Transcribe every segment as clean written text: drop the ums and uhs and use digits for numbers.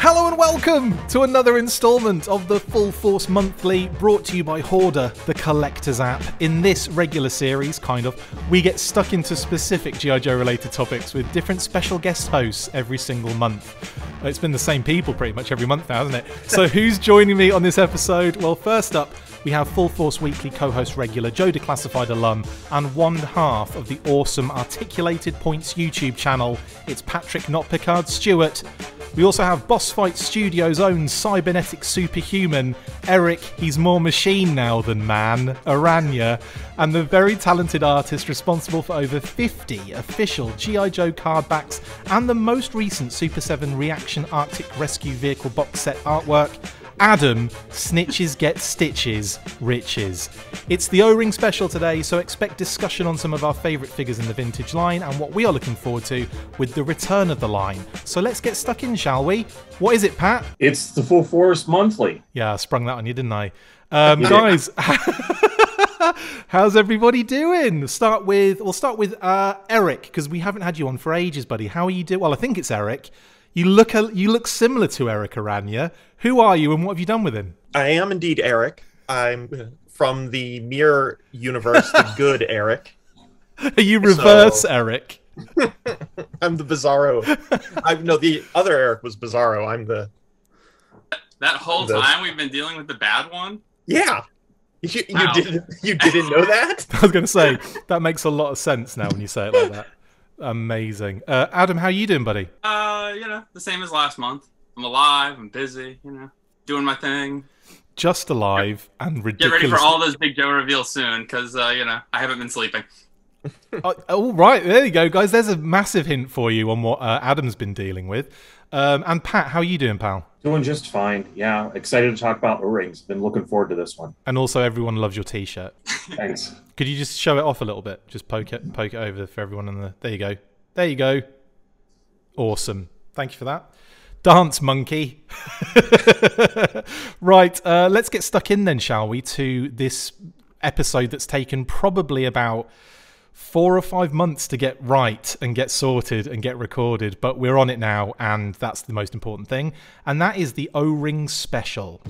Hello and welcome to another installment of the Full Force Monthly, brought to you by Hoardar, the collector's app. In this regular series, we get stuck into specific G.I. Joe related topics with different special guest hosts every single month. It's been the same people pretty much every month now, hasn't it? So who's joining me on this episode? Well, first up, we have Full Force Weekly co-host regular Joe Declassified alum and one half of the awesome Articulated Points YouTube channel. It's Patrick Notpicard Stewart. We also have Boss Fight Studios' own Cybernetic superhuman, Erik, he's more machine now than man, Araña, and the very talented artist responsible for over 50 official G.I. Joe cardbacks and the most recent Super 7 Reaction Arctic Rescue Vehicle box set artwork, Adam, Snitches Get Stitches, Riches. It's the O-Ring special today, so expect discussion on some of our favourite figures in the vintage line and what we are looking forward to with the return of the line. So let's get stuck in, shall we? What is it, Pat? It's the Full Force Monthly. Yeah, I sprung that on you, didn't I? Guys, how's everybody doing? We'll start with Erik, because we haven't had you on for ages, buddy. How are you doing? Well, I think it's Erik. You look similar to Erik Araña. Who are you and what have you done with him? I am indeed Erik. I'm from the mirror universe, the good Erik. Are you reverse Erik? I'm the Bizarro. No, the other Erik was Bizarro. I'm the... That whole time we've been dealing with the bad one? Yeah. You didn't know that? I was going to say, that makes a lot of sense now when you say it like that. Amazing. Adam, how you doing, buddy? The same as last month. I'm alive, I'm busy, doing my thing. Just alive and ridiculous. Get ready for all those big Joe reveals soon, because, I haven't been sleeping. All right, there you go, guys. There's a massive hint for you on what Adam's been dealing with. And Pat, how are you doing, pal? Doing just fine. Yeah, excited to talk about O-Rings. Been looking forward to this one. And also, everyone loves your T-shirt. Thanks. Could you just show it off a little bit? Just poke it over for everyone in the... There you go. There you go. Awesome. Thank you for that. Dance monkey. Right, let's get stuck in then, shall we, to this episode that's taken probably about 4 or 5 months to get right and get sorted and get recorded, but we're on it now, and that's the most important thing, and that is the O-Ring special.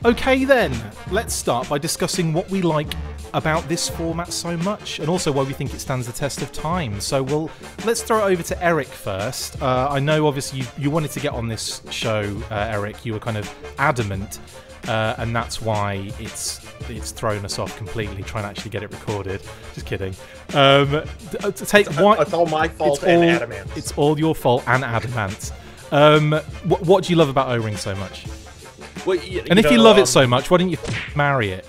Okay then, let's start by discussing what we like about this format so much, and also why we think it stands the test of time. So let's throw it over to Erik first. I know obviously you wanted to get on this show, Erik. You were kind of adamant, and that's why it's thrown us off completely trying to actually get it recorded. Just kidding. It's all my fault and adamant. It's all your fault and adamant. What do you love about O-Ring so much? Well, and if you love it so much, why don't you marry it?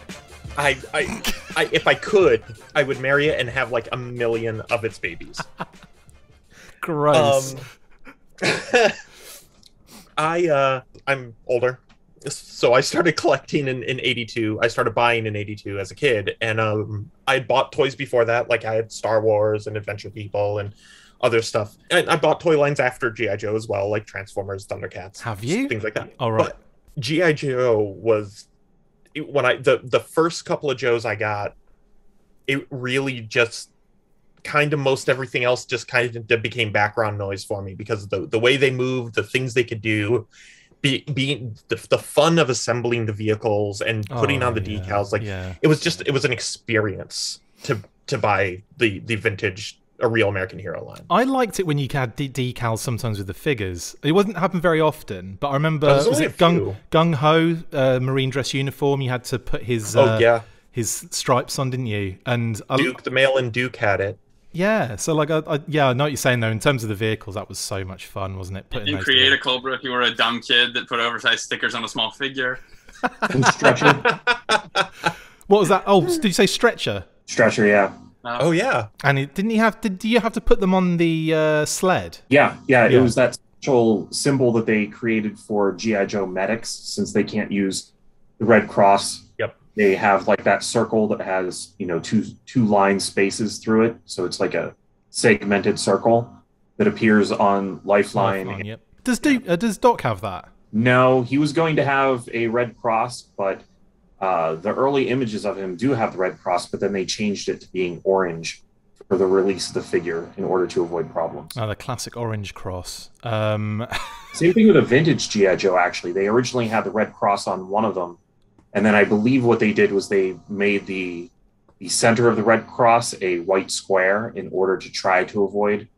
If I could, I would marry it and have like 1 million of its babies. Gross. I'm older, so I started collecting in '82. I started buying in '82 as a kid, and I had bought toys before that. Like I had Star Wars and Adventure People and other stuff. And I bought toy lines after G.I. Joe as well, like Transformers, Thundercats. Have you? Things like that. All right. But G.I. Joe was... when the first couple of Joes I got, it really just kind of most everything else just kind of became background noise for me, because of the way they moved, the things they could do, being the fun of assembling the vehicles and putting on the decals. It was an experience to buy the vintage A Real American Hero line. I liked it when you had decals sometimes with the figures. It wasn't happen very often, but I remember was it Gung Ho Marine dress uniform? You had to put his his stripes on, didn't you? And Duke, the male and Duke had it. Yeah, so like I know what you're saying though. In terms of the vehicles, that was so much fun, wasn't it? You create a Cobra if you were a dumb kid that put oversized stickers on a small figure. And Stretcher. What was that? Oh, did you say Stretcher? Stretcher, yeah. Oh yeah. And did you have to put them on the sled? Yeah. It was that special symbol that they created for G.I. Joe medics, since they can't use the Red Cross. Yep. They have like that circle that has, two line spaces through it, so it's like a segmented circle that appears on Lifeline. Yep. Does Doc have that? No, he was going to have a Red Cross, but The early images of him do have the red cross, but then they changed it to being orange for the release of the figure in order to avoid problems. Oh, the classic orange cross. Same thing with a vintage G.I. Joe, actually. They originally had the red cross on one of them, and then I believe what they did was they made the center of the red cross a white square in order to try to avoid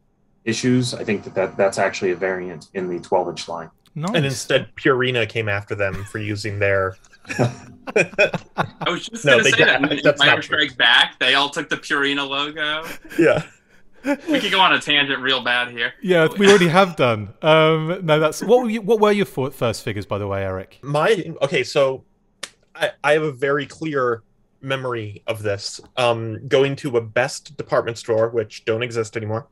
issues. I think that's actually a variant in the 12-inch line. Nice. And instead, Purina came after them for using their... I was just going to say that. Empire Strikes Back, they all took the Purina logo. Yeah. We could go on a tangent real bad here. Yeah, we already have done. No, that's what were your first figures, by the way, Erik? So I have a very clear memory of this. Going to a Best department store, which don't exist anymore,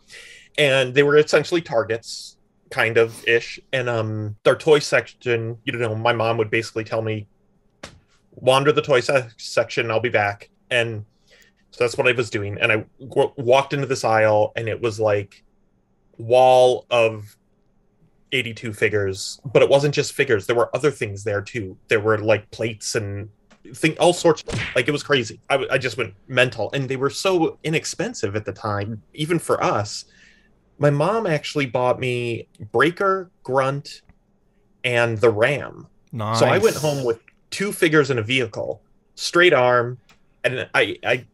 and they were essentially Targets, kind of ish. And their toy section, my mom would basically tell me, wander the toy section, I'll be back. And so that's what I was doing. And I walked into this aisle, and it was like wall of 82 figures. But it wasn't just figures. There were other things there too. There were like plates and all sorts. Like, it was crazy. I just went mental. And they were so inexpensive at the time, even for us. My mom actually bought me Breaker, Grunt, and the Ram. Nice. So I went home with 2 figures in a vehicle, straight arm, and I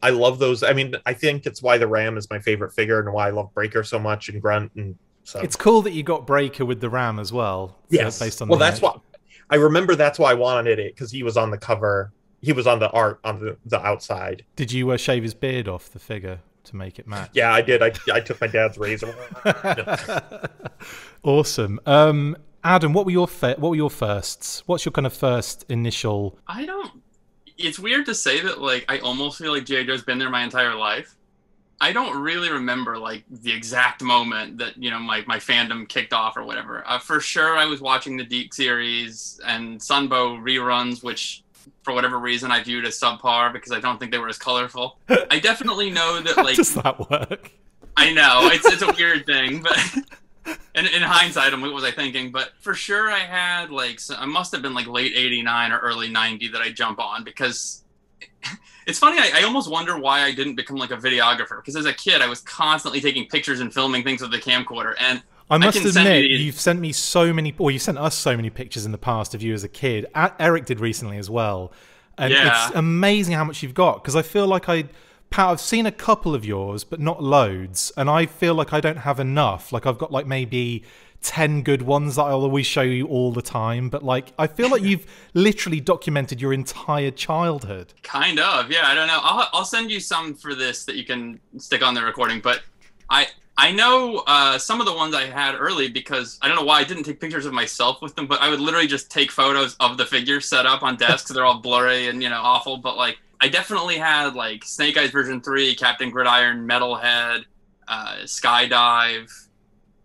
love those. I mean, I think it's why the Ram is my favorite figure and why I love Breaker so much and Grunt. And so it's cool that you got Breaker with the Ram as well. Yes. Based on that's why I remember. That's why I wanted it, because he was on the cover. He was on the art on the outside. Did you shave his beard off the figure to make it match? Yeah, I did. I took my dad's razor. Awesome. Adam, what were your firsts? What's your kind of first initial? It's weird to say that, like, I almost feel like G.I. Joe's been there my entire life. I don't really remember, like, the exact moment that, my fandom kicked off or whatever. For sure, I was watching the Deke series and Sunbow reruns, which, for whatever reason, I viewed as subpar because I don't think they were as colorful. I definitely know that, like... How does that work? I know, it's a weird thing, but... And in hindsight, what was I thinking? But for sure, I had I must have been like late '89 or early '90 that I jump on, because it's funny. I almost wonder why I didn't become like a videographer, because as a kid, I was constantly taking pictures and filming things with the camcorder. And I must admit, you've sent me so many, or you sent us so many pictures in the past of you as a kid. Erik did recently as well, and it's amazing how much you've got. Because I feel like I've seen a couple of yours, but not loads, and I feel like I don't have enough. Like, I've got like maybe 10 good ones that I'll always show you all the time, but like, I feel like you've literally documented your entire childhood. Kind of, yeah. I don't know. I'll send you some for this that you can stick on the recording, but I know some of the ones I had early, because I don't know why I didn't take pictures of myself with them, but I would literally just take photos of the figures set up on desks. They're all blurry and awful, but like, I definitely had like Snake Eyes version 3, Captain Gridiron, Metalhead, Skydive.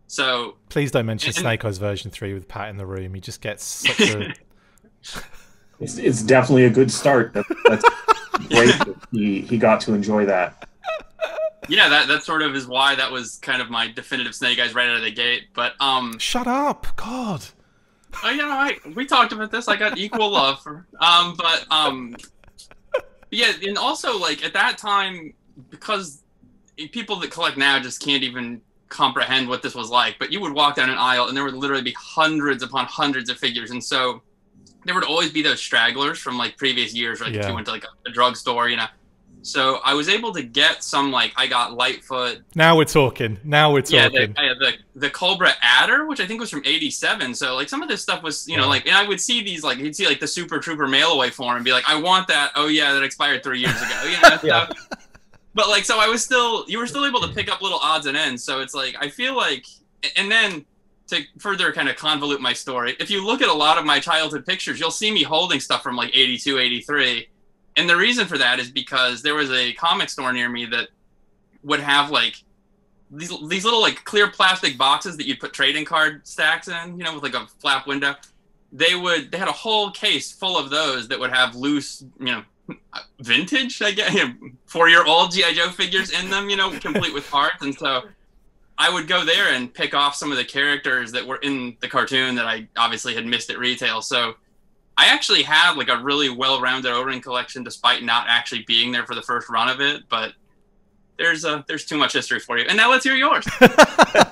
So please don't mention Snake Eyes version 3 with Pat in the room. He just gets such a. It's definitely a good start. That's great that he got to enjoy that. Yeah, that sort of is why that was kind of my definitive Snake Eyes right out of the gate. But shut up, God. Oh, we talked about this. I got equal love for yeah, and also, like, at that time, because people that collect now just can't even comprehend what this was like, but you would walk down an aisle and there would literally be hundreds upon hundreds of figures, and so there would always be those stragglers from, like, previous years, like, if you went to, like, a drugstore, So I was able to get some, like, I got Lightfoot. Now we're talking. Yeah, the Cobra Adder, which I think was from '87. So, like, some of this stuff was, like, and I would see these, like, you'd see, like, the Super Trooper mail away form and be like, I want that. Oh, yeah, that expired 3 years ago. Yeah. But, like, so you were still able to pick up little odds and ends. So it's like, I feel like, and then to further kind of convolute my story, if you look at a lot of my childhood pictures, you'll see me holding stuff from, like, '82, '83. And the reason for that is because there was a comic store near me that would have, like, these little, like, clear plastic boxes that you'd put trading card stacks in, with, like, a flap window. They had a whole case full of those that would have loose, vintage, I guess, 4-year-old G.I. Joe figures in them, complete with parts. And so I would go there and pick off some of the characters that were in the cartoon that I obviously had missed at retail. So I actually have like a really well-rounded O-ring collection, despite not actually being there for the first run of it. But there's too much history for you. And now let's hear yours.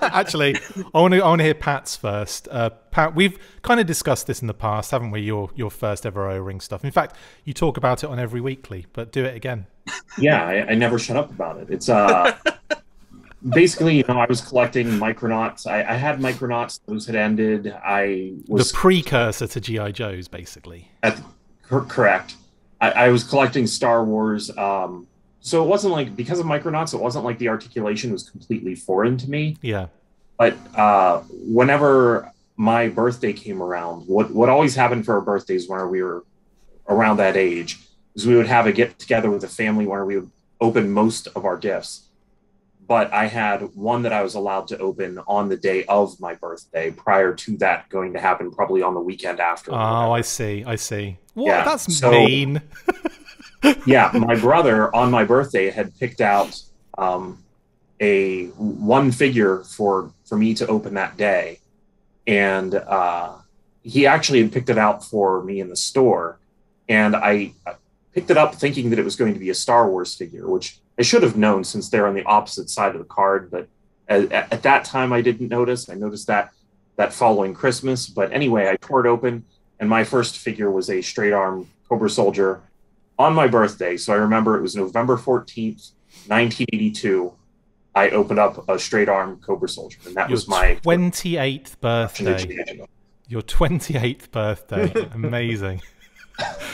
Actually, I want to hear Pat's first. Pat, we've kind of discussed this in the past, haven't we? Your first ever O-ring stuff. In fact, you talk about it on every weekly, but do it again. Yeah, I never shut up about it. It's basically, I was collecting Micronauts. I had Micronauts; those had ended. I was the precursor to GI Joes, basically. Correct. I was collecting Star Wars. So it wasn't like, because of Micronauts, it wasn't like the articulation was completely foreign to me. Yeah. But whenever my birthday came around, what always happened for our birthdays when we were around that age is we would have a get together with the family where we would open most of our gifts. But I had one that I was allowed to open on the day of my birthday, prior to that going to happen probably on the weekend after. Oh, I see. What? Yeah, That's mean. Yeah, my brother on my birthday had picked out a one figure for me to open that day. And he actually had picked it out for me in the store. And I picked it up thinking that it was going to be a Star Wars figure, which I should have known since they're on the opposite side of the card. But at that time, I didn't notice. I noticed that following Christmas. But anyway, I tore it open, and my first figure was a straight arm Cobra Soldier on my birthday. So I remember it was November 14th, 1982. I opened up a straight arm Cobra Soldier, and that was my 28th birthday. Your 28th birthday. Amazing.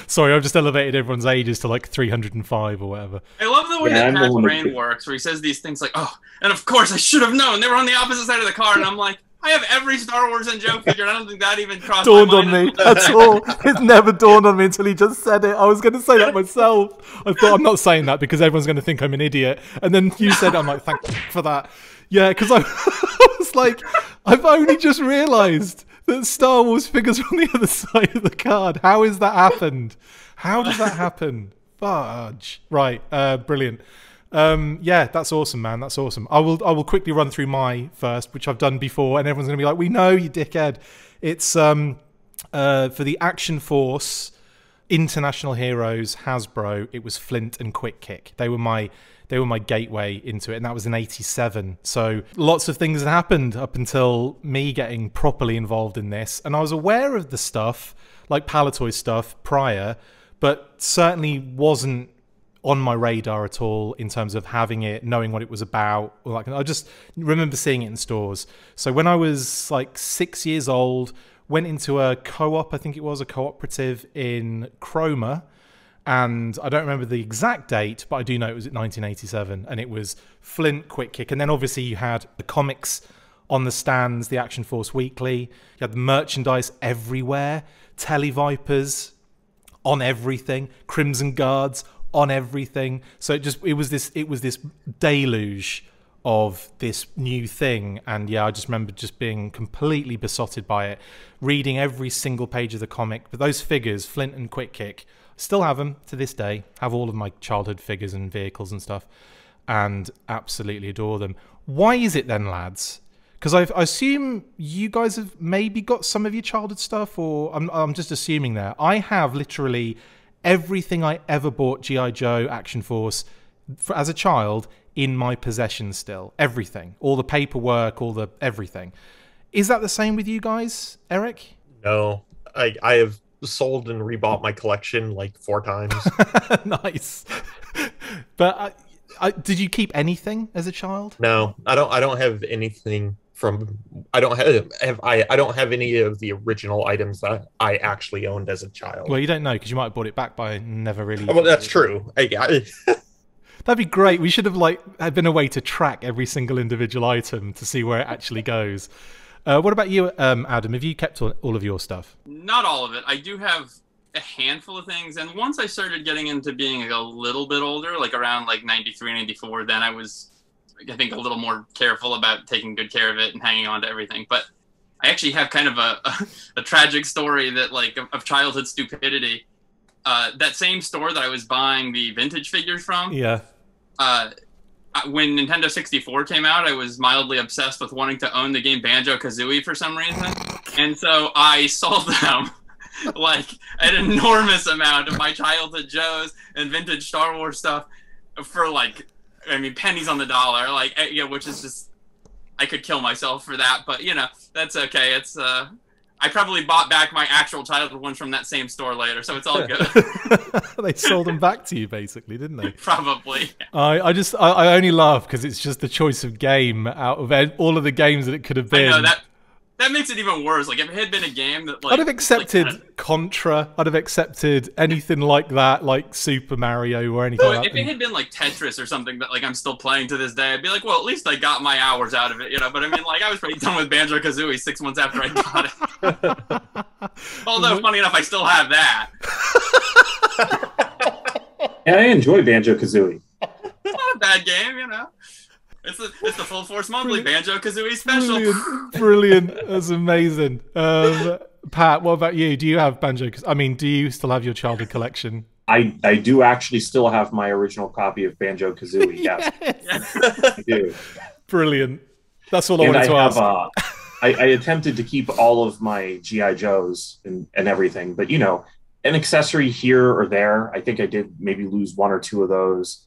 Sorry, I've just elevated everyone's ages to like 305 or whatever. I love the way that Pat's brain works, where he says these things like, oh, and of course I should have known. They were on the opposite side of the card, and I'm like, I have every Star Wars and Joe figure, and I don't think that even crossed my mind. Dawned on me. That's all. It never dawned on me until he just said it. I was going to say that myself. I thought, I'm not saying that because everyone's going to think I'm an idiot. And then you said it, I'm like, thank you for that. Yeah, because I was like, I've only just realised that Star Wars figures are on the other side of the card. How has that happened? How does that happen? Fudge. Right, brilliant. Yeah, that's awesome, man. That's awesome. I will quickly run through my first, which I've done before, and everyone's going to be like, we know, you dickhead. It's for the Action Force International Heroes Hasbro. It was Flint and Quick Kick. They were my gateway into it, and that was in '87. So lots of things had happened up until me getting properly involved in this, and I was aware of the stuff, like Palatoy stuff, prior, but certainly wasn't on my radar at all in terms of having it, knowing what it was about. Like, I just remember seeing it in stores. So when I was like 6 years old, went into a co-op, I think it was a cooperative in Cromer, and I don't remember the exact date, but I do know it was at 1987, and it was Flint, Quick Kick, and then obviously you had the comics on the stands, the Action Force Weekly, you had the merchandise everywhere, Televipers on everything, Crimson Guards on everything. So it was this deluge of this new thing, and yeah, I just remember just being completely besotted by it, reading every single page of the comic. But those figures, Flint and Quick Kick, still have them to this day, have all of my childhood figures and vehicles and stuff, and absolutely adore them. Why is it then, lads? Because I assume you guys have maybe got some of your childhood stuff, or I'm just assuming there. I have literally everything I ever bought G.I. Joe, Action Force, as a child, in my possession still. Everything. All the paperwork, all the everything. Is that the same with you guys, Eric? No. I have sold and rebought my collection like 4 times. Nice. But did you keep anything as a child? No, I don't have anything from. I don't have any of the original items that I actually owned as a child. Well, you don't know because you might have bought it back by never really. Well, that's true. That'd be great. We should have had been a way to track every single individual item to see where it actually goes. What about you, Adam? Have you kept all of your stuff? Not all of it. I do have a handful of things, and once I started getting into being a little bit older, like around like 93, 94, then I was, I think, a little more careful about taking good care of it and hanging on to everything. But I actually have kind of a tragic story that of childhood stupidity. That same store that I was buying the vintage figures from. Yeah. When Nintendo 64 came out, I was mildly obsessed with wanting to own the game Banjo Kazooie for some reason, and so I sold them like an enormous amount of my childhood Joes and vintage Star Wars stuff for like, I mean, pennies on the dollar, like, you know, which is just, I could kill myself for that, but you know, that's okay. It's, I probably bought back my actual childhood ones from that same store later, so it's all good. They sold them back to you, basically, didn't they? Probably. I only laugh because it's just the choice of game out of all of the games that it could have been. I know, that makes it even worse. Like, if it had been a game that, like... I'd have accepted like, Contra. I'd have accepted anything like that, like Super Mario or anything like that. If it had been, like, Tetris or something that, like, I'm still playing to this day, I'd be like, well, at least I got my hours out of it, you know? But, I mean, like, I was pretty done with Banjo Kazooie 6 months after I got it. Although, funny enough, I still have that. Yeah, I enjoy Banjo Kazooie. It's not a bad game, you know? It's the Full Force Monthly Banjo Kazooie special. Brilliant. That's amazing. Pat, what about you? Do you have Banjo? I mean, do you still have your childhood collection? I do actually still have my original copy of Banjo Kazooie. Yes, I do. Brilliant. That's all I wanted to ask. I attempted to keep all of my GI Joes and everything, but you know, an accessory here or there. I think I did maybe lose 1 or 2 of those.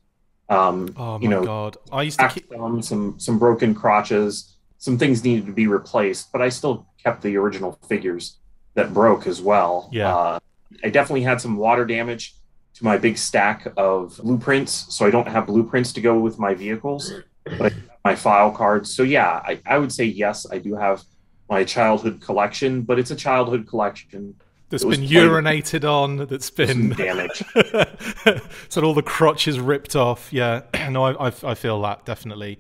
Oh my God! I used to keep some broken crotches. Some things needed to be replaced, but I still kept the original figures that broke as well. Yeah. I definitely had some water damage to my big stack of blueprints, so I don't have blueprints to go with my vehicles, but I have my file cards. So yeah, I would say yes, I do have my childhood collection, but it's a childhood collection. That's been urinated on, that's been damaged. So all the crotches ripped off. Yeah, no, I feel that, definitely.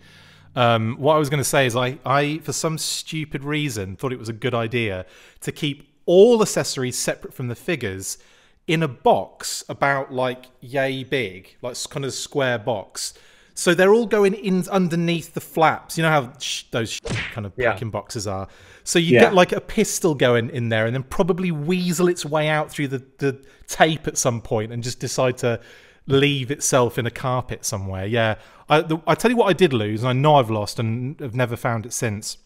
What I was going to say is I, for some stupid reason, thought it was a good idea to keep all accessories separate from the figures in a box about like yay big, like kind of square box. So they're all going in underneath the flaps. You know how those kind of packing boxes are. So you get like a pistol going in there and then probably weasel its way out through the tape at some point and just decide to leave itself in a carpet somewhere. Yeah. I tell you what I did lose, and I know I've lost and have never found it since.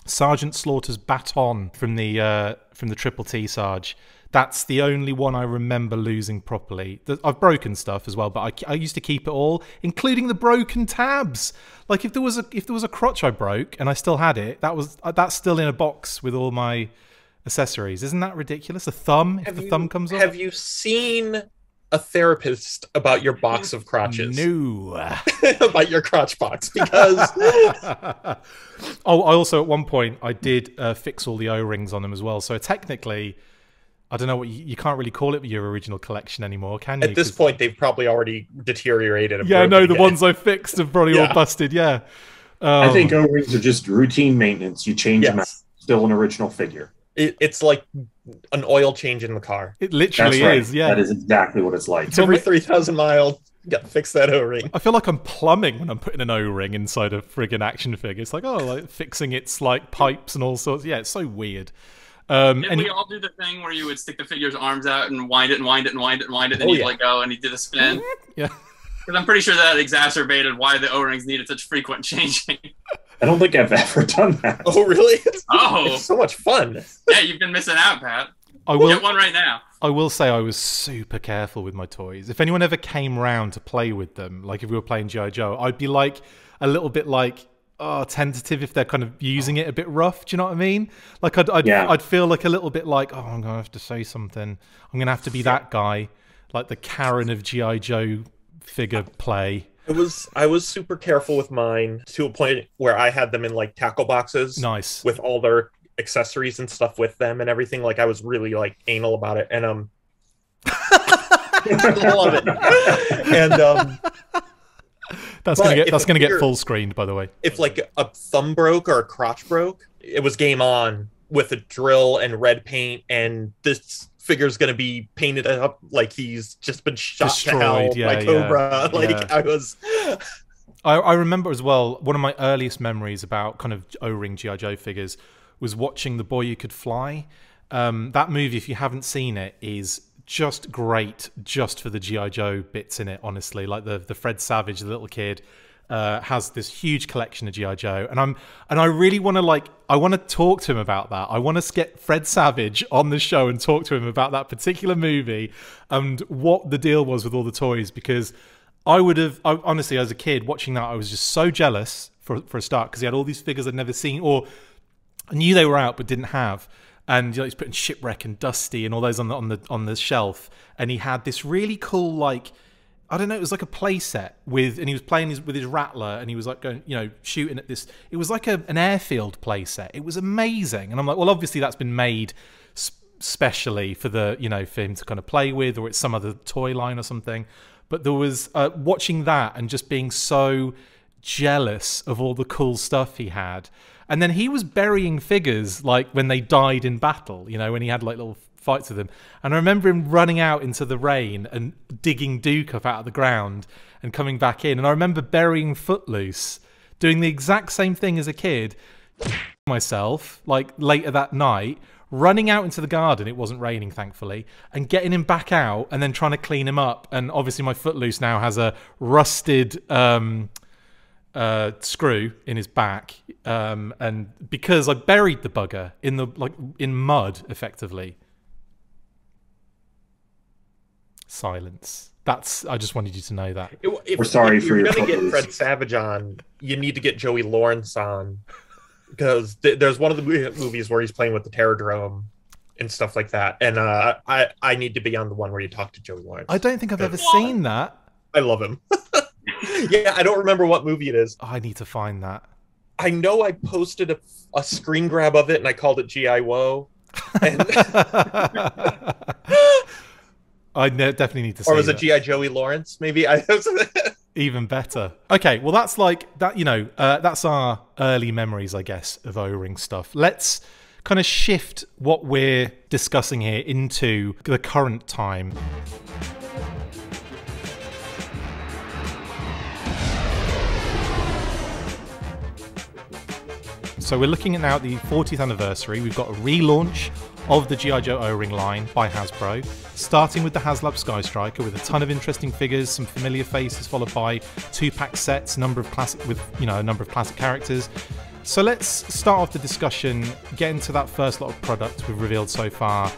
Sergeant Slaughter's baton from the Triple T Sarge. That's the only one I remember losing properly. I've broken stuff as well, but I used to keep it all, including the broken tabs. Like if there was a crotch I broke and I still had it, that's still in a box with all my accessories. Isn't that ridiculous? A thumb, if the thumb comes off. Have you seen a therapist about your box of crotches? No. About your crotch box, because oh, I also at one point I did fix all the O-rings on them as well. So technically, I don't know what you can't really call it your original collection anymore, can you? At this point, they've probably already deteriorated. Yeah, no, the ones I fixed have probably all busted. Yeah, I think O-rings are just routine maintenance. You change them out. Still an original figure. It's like an oil change in the car. It literally is. Yeah, that is exactly what it's like. It's every 3,000 miles. Got to fix that O-ring. I feel like I'm plumbing when I'm putting an O-ring inside a friggin' action figure. It's like, oh, like fixing its like pipes and all sorts. Yeah, it's so weird. And we all do the thing where you would stick the figure's arms out and wind it and wind it and wind it and wind it, and you'd let go and he did a spin. Yeah. Because I'm pretty sure that exacerbated why the O-rings needed such frequent changing. I don't think I've ever done that. Oh, really? Oh. It's so much fun. Yeah, you've been missing out, Pat. Get one right now. I will say I was super careful with my toys. If anyone ever came round to play with them, like if we were playing G.I. Joe, I'd be like a little bit like, tentative if they're kind of using it a bit rough. Do you know what I mean? Like I'd feel like a little bit like, oh, I'm gonna have to say something. I'm gonna have to be that guy, like the Karen of G.I. Joe figure play. I was super careful with mine to a point where I had them in like tackle boxes. Nice. With all their accessories and stuff with them and everything. Like I was really like anal about it, and I love it. And that's gonna get full screened, by the way. If like a thumb broke or a crotch broke, it was game on with a drill and red paint, and this figure's gonna be painted up like he's just been shot to hell by Cobra. I remember as well, one of my earliest memories about kind of O-ring G.I. Joe figures was watching The Boy You Could Fly. That movie, if you haven't seen it, is just great just for the G.I. Joe bits in it, honestly. Like the Fred Savage, the little kid. has this huge collection of G.I. Joe, and I really want to talk to him about that. I want to get Fred Savage on the show and talk to him about that particular movie and what the deal was with all the toys, because honestly, as a kid watching that, I was just so jealous for a start, because he had all these figures I'd never seen, or I knew they were out but didn't have. And he's putting Shipwreck and Dusty and all those on the shelf, and he had this really cool, like, I don't know, it was like a play set and he was playing with his Rattler, and he was like going, shooting at this. It was like an airfield play set. It was amazing. And I'm like, well, obviously that's been made specially for for him to kind of play with, or it's some other toy line or something. But there was watching that and just being so jealous of all the cool stuff he had. And then he was burying figures like when they died in battle, when he had like little fights with them. And I remember him running out into the rain and digging Duke up out of the ground and coming back in. And I remember burying Footloose, doing the exact same thing as a kid, myself, like later that night, running out into the garden, it wasn't raining thankfully, and getting him back out and then trying to clean him up. And obviously my Footloose now has a rusted screw in his back, and because I buried the bugger in mud effectively. Silence. I just wanted you to know that. We're sorry for your If you're going to get Fred Savage on, you need to get Joey Lawrence on, because there's one of the movies where he's playing with the Terrordrome and stuff like that, and I need to be on the one where you talk to Joey Lawrence. I don't think I've ever seen that. I love him. Yeah, I don't remember what movie it is. Oh, I need to find that. I know I posted a screen grab of it and I called it G.I. Woe. And I definitely need to see Or was that. it G.I. Joey Lawrence? Maybe. Even better. Okay, well that's like that. That's our early memories, I guess, of O-ring stuff. Let's kind of shift what we're discussing here into the current time. So we're looking at now the 40th anniversary. We've got a relaunch of the G.I. Joe O-ring line by Hasbro, starting with the HasLab Sky Striker with a ton of interesting figures, some familiar faces, followed by 2-pack sets, a number of classic characters. So let's start off the discussion, get into that first lot of product we've revealed so far.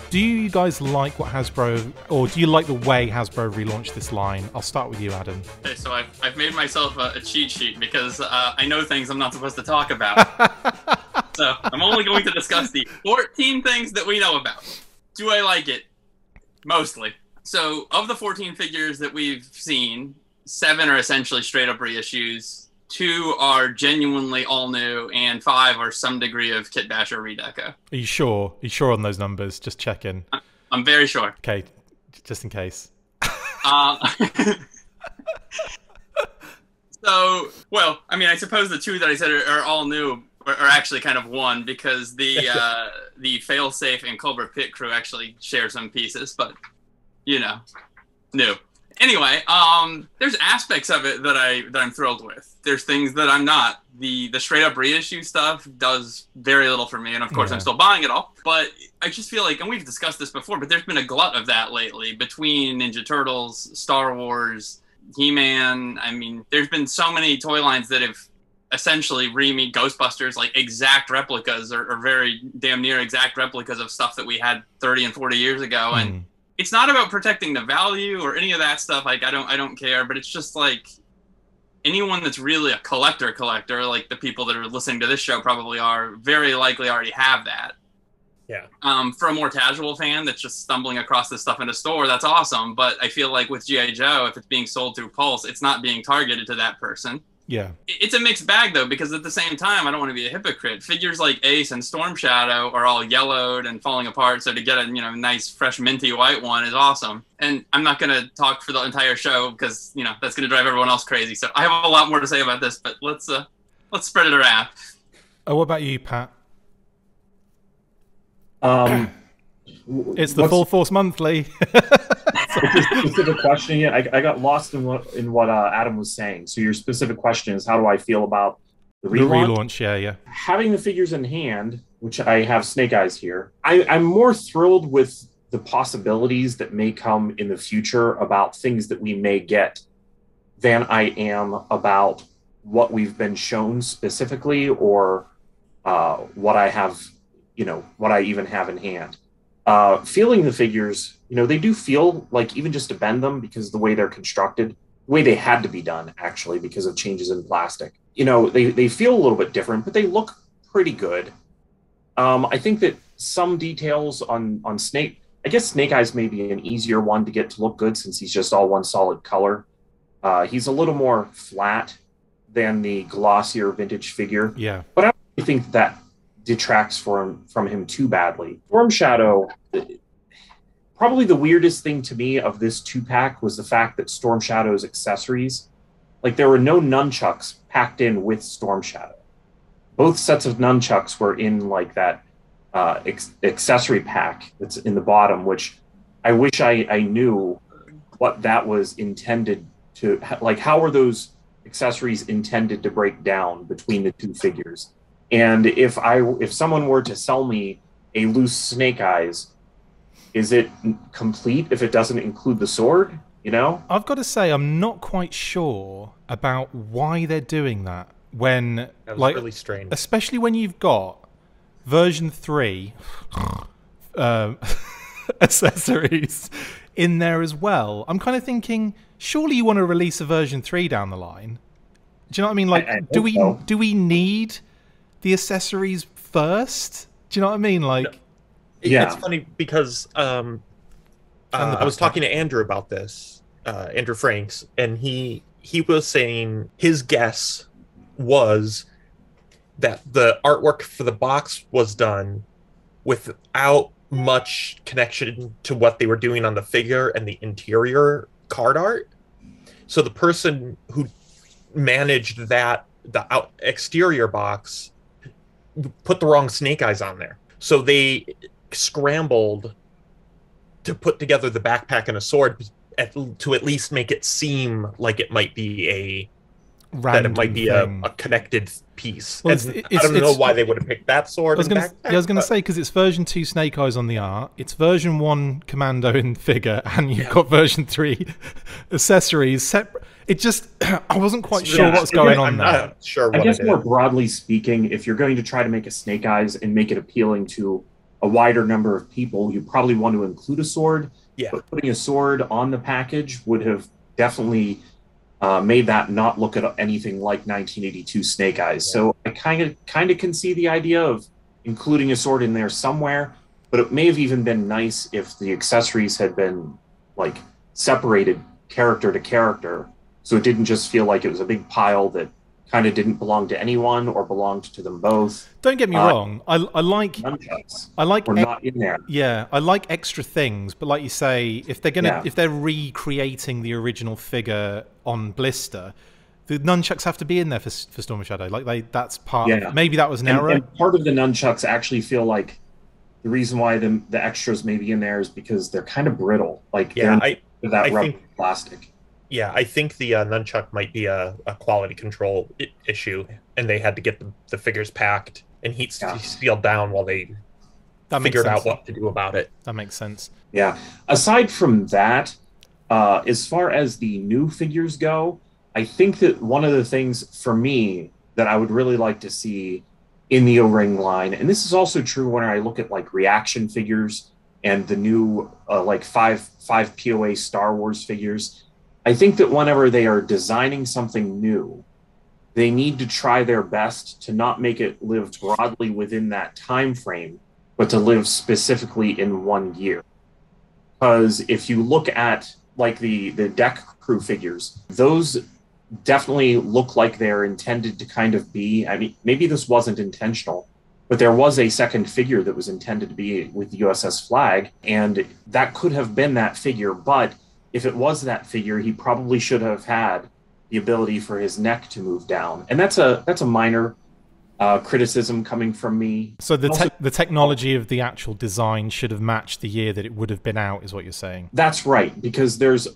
Do you guys like what Hasbro, or do you like the way Hasbro relaunched this line? I'll start with you, Adam. Okay, so I've made myself a cheat sheet because I know things I'm not supposed to talk about. So I'm only going to discuss the 14 things that we know about. Do I like it? Mostly. So of the 14 figures that we've seen, 7 are essentially straight up reissues, 2 are genuinely all new, and 5 are some degree of kit bash or redeco. Are you sure? Are you sure on those numbers? Just checking. I'm very sure. Okay, just in case. So, well, I mean, I suppose the 2 that I said are all new are actually kind of one, because the Failsafe and Cobra Pit crew actually share some pieces, but new. Anyway, there's aspects of it that I'm thrilled with. There's things that I'm not. The straight up reissue stuff does very little for me, and of course I'm still buying it all. But I just feel like, and we've discussed this before, but there's been a glut of that lately between Ninja Turtles, Star Wars, He-Man. I mean, there's been so many toy lines that have essentially remade Ghostbusters, like exact replicas or very damn near exact replicas of stuff that we had 30 and 40 years ago, and it's not about protecting the value or any of that stuff. Like, I don't care, but it's just like anyone that's really a collector, like the people that are listening to this show probably are, very likely already have that. Yeah. For a more casual fan that's just stumbling across this stuff in a store, that's awesome. But I feel like with G.I. Joe, if it's being sold through Pulse, it's not being targeted to that person. Yeah. It's a mixed bag, though, because at the same time, I don't want to be a hypocrite. Figures like Ace and Storm Shadow are all yellowed and falling apart, so to get a nice, fresh, minty white one is awesome. And I'm not going to talk for the entire show because, that's going to drive everyone else crazy. So I have a lot more to say about this, but let's spread it around. Oh, what about you, Pat? It's the Full Force Monthly. Specific question yet? I got lost in what Adam was saying. So your specific question is, how do I feel about the relaunch? Yeah. Having the figures in hand, which I have Snake Eyes here, I'm more thrilled with the possibilities that may come in the future about things that we may get than I am about what we've been shown specifically, or what I have, what I even have in hand. Feeling the figures, they do feel like, even just to bend them, because the way they're constructed, the way they had to be done, actually, because of changes in plastic, they feel a little bit different, but they look pretty good. I think that some details on Snake, I guess Snake Eyes may be an easier one to get to look good, since he's just all one solid color. He's a little more flat than the glossier vintage figure. Yeah. But I don't think that detracts from him too badly. Storm Shadow, probably the weirdest thing to me of this 2-pack was the fact that Storm Shadow's accessories, like, there were no nunchucks packed in with Storm Shadow. Both sets of nunchucks were in, like, that accessory pack that's in the bottom, which I wish I knew what that was intended to, like, how were those accessories intended to break down between the two figures. And if someone were to sell me a loose Snake Eyes, is it complete if it doesn't include the sword? I've got to say, I'm not quite sure about why they're doing that. When, like, really strange, especially when you've got version 3 accessories in there as well. I'm kind of thinking, surely you want to release a version 3 down the line. Do you know what I mean? Like, do we need the accessories first? Do you know what I mean? Like, yeah, it's funny because I was talking to Andrew about this, Andrew Franks, and he was saying his guess was that the artwork for the box was done without much connection to what they were doing on the figure and the interior card art. So the person who managed the exterior box put the wrong Snake Eyes on there. So they scrambled to put together the backpack and a sword to at least make it seem like it might be a connected piece. Well, I don't know why they would have picked that sword. I was going to say, because it's version 2 Snake Eyes on the art, it's version 1 Commando in figure, and you've got version 3 accessories separate. It just, I wasn't quite sure what's going on there. I'm not sure what I guess more broadly speaking, if you're going to try to make a Snake Eyes and make it appealing to a wider number of people, you probably want to include a sword. Yeah. But putting a sword on the package would have definitely made that not look at anything like 1982 Snake Eyes. Yeah. So I kind of can see the idea of including a sword in there somewhere, but it may have even been nice if the accessories had been, like, separated character to character, so it didn't just feel like it was a big pile that kind of didn't belong to anyone or belonged to them both. Don't get me wrong. I like we're not in there. Yeah, I like extra things, but like you say, if they're recreating the original figure on blister, the nunchucks have to be in there for Storm Shadow. Like, that's part. Yeah. Maybe that was an error. And part of the nunchucks actually feel like the reason why the extras may be in there is because they're kind of brittle. Like, they're without rubber plastic. Yeah, I think the nunchuck might be a quality control issue, and they had to get the figures packed and heat sealed down while they figured out what to do about it. That makes sense. Yeah. Aside from that, as far as the new figures go, I think that one of the things for me that I would really like to see in the O-Ring line, and this is also true when I look at, like, reaction figures and the new like five POA Star Wars figures, I think that whenever they are designing something new, they need to try their best to not make it live broadly within that time frame, but to live specifically in 1 year. Because if you look at, like, the deck crew figures, those definitely look like they're intended to kind of be, I mean, maybe this wasn't intentional, but there was a second figure that was intended to be with the USS Flag, and that could have been that figure, but if it was that figure, he probably should have had the ability for his neck to move down. And that's a minor criticism coming from me. So the technology of the actual design should have matched the year that it would have been out, is what you're saying? That's right, because there's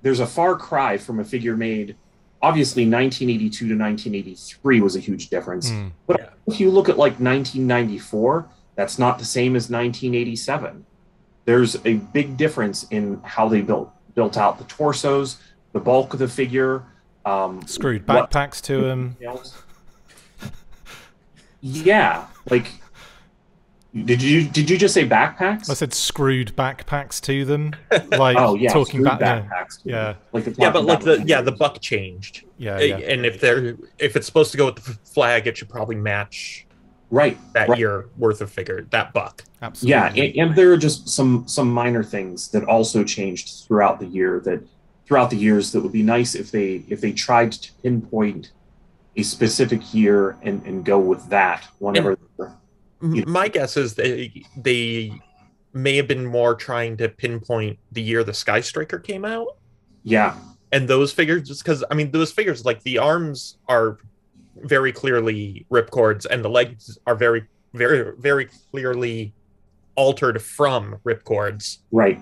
a far cry from a figure made, obviously 1982 to 1983 was a huge difference. But if you look at, like, 1994, that's not the same as 1987. There's a big difference in how they built out the torsos, the bulk of the figure, Screwed backpacks to him. Yeah, like, did you just say backpacks? I said screwed backpacks to them. Like, oh yeah, talking about backpacks. Yeah, like but like the buck changed. Yeah. And if it's supposed to go with the flag, it should probably match that year worth of figure, that buck. Absolutely. Yeah, and there are just some minor things that also changed throughout the years that would be nice if they tried to pinpoint a specific year and go with that whenever. My guess is they may have been more trying to pinpoint the year the Sky Striker came out. Yeah. And those figures, just because, I mean, those figures, like, the arms are very clearly ripcords, and the legs are very, very, very clearly altered from ripcords. Right.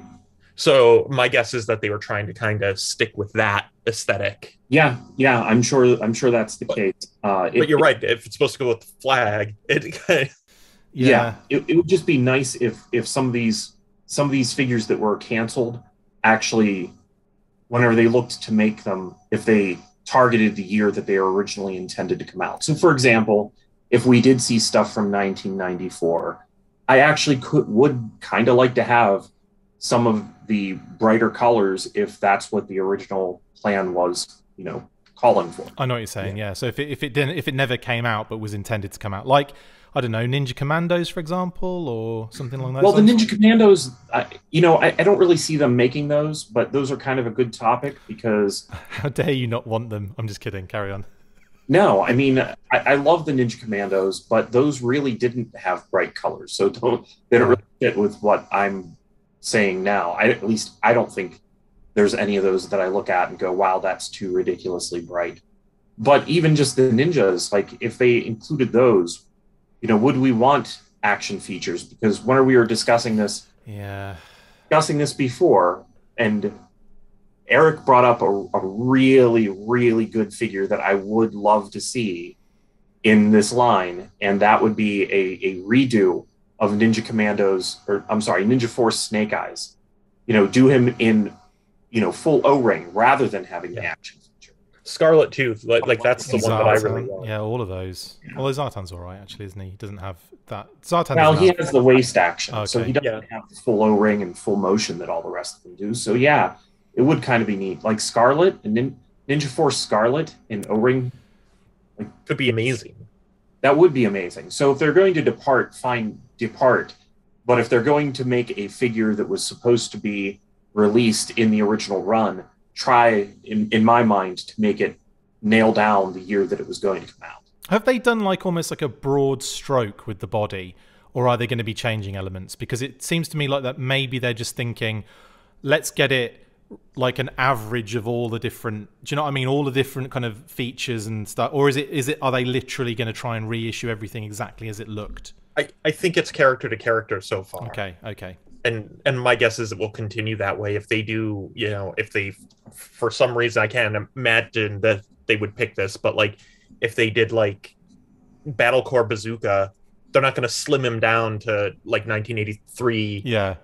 So my guess is that they were trying to kind of stick with that aesthetic. Yeah, I'm sure that's the case. But you're right. If it's supposed to go with the flag, it would just be nice if some of these figures that were canceled actually, whenever they looked to make them, if they targeted the year that they were originally intended to come out. So, for example, if we did see stuff from 1994, I actually would kind of like to have some of the brighter colors if that's what the original plan was, calling for. I know what you're saying. Yeah. So if it never came out but was intended to come out, like, I don't know, Ninja Commandos, for example, or something along those lines? Well, the Ninja Commandos, I don't really see them making those, but those are kind of a good topic because... How dare you not want them? I'm just kidding. Carry on. No, I mean, I love the Ninja Commandos, but those really didn't have bright colors, so they don't really fit with what I'm saying now. At least I don't think there's any of those that I look at and go, wow, that's too ridiculously bright. But even just the ninjas, like, if they included those... would we want action features? Because when we were discussing this before, and Eric brought up a really, really good figure that I would love to see in this line, and that would be a redo of Ninja Ninja Force Snake Eyes. Do him in, full O-ring rather than having the action feature. Scarlet too, like that's the one that I really want. Yeah, all of those. Yeah. Although Zartan's all right, actually, isn't he? He doesn't have that. Zartan. Well, he has the waist action, okay. So he doesn't have the full O-ring and full motion that all the rest of them do. So yeah, it would kind of be neat. Like Scarlet and Ninja Force Scarlet in O-ring, could be amazing. That would be amazing. So if they're going to depart, fine, depart. But if they're going to make a figure that was supposed to be released in the original run, try, in my mind, to make it nail down the year that it was going to come out. Have they done almost like a broad stroke with the body, or are they going to be changing elements? Because it seems to me like that maybe they're just thinking, let's get it like an average of all the different, do you know what I mean? All the different kind of features and stuff, or are they literally going to try and reissue everything exactly as it looked? I think it's character to character so far. Okay. And my guess is it will continue that way. If they do, if they, for some reason, I can't imagine that they would pick this, but if they did Battle Core Bazooka, they're not going to slim him down to 1983. Yeah.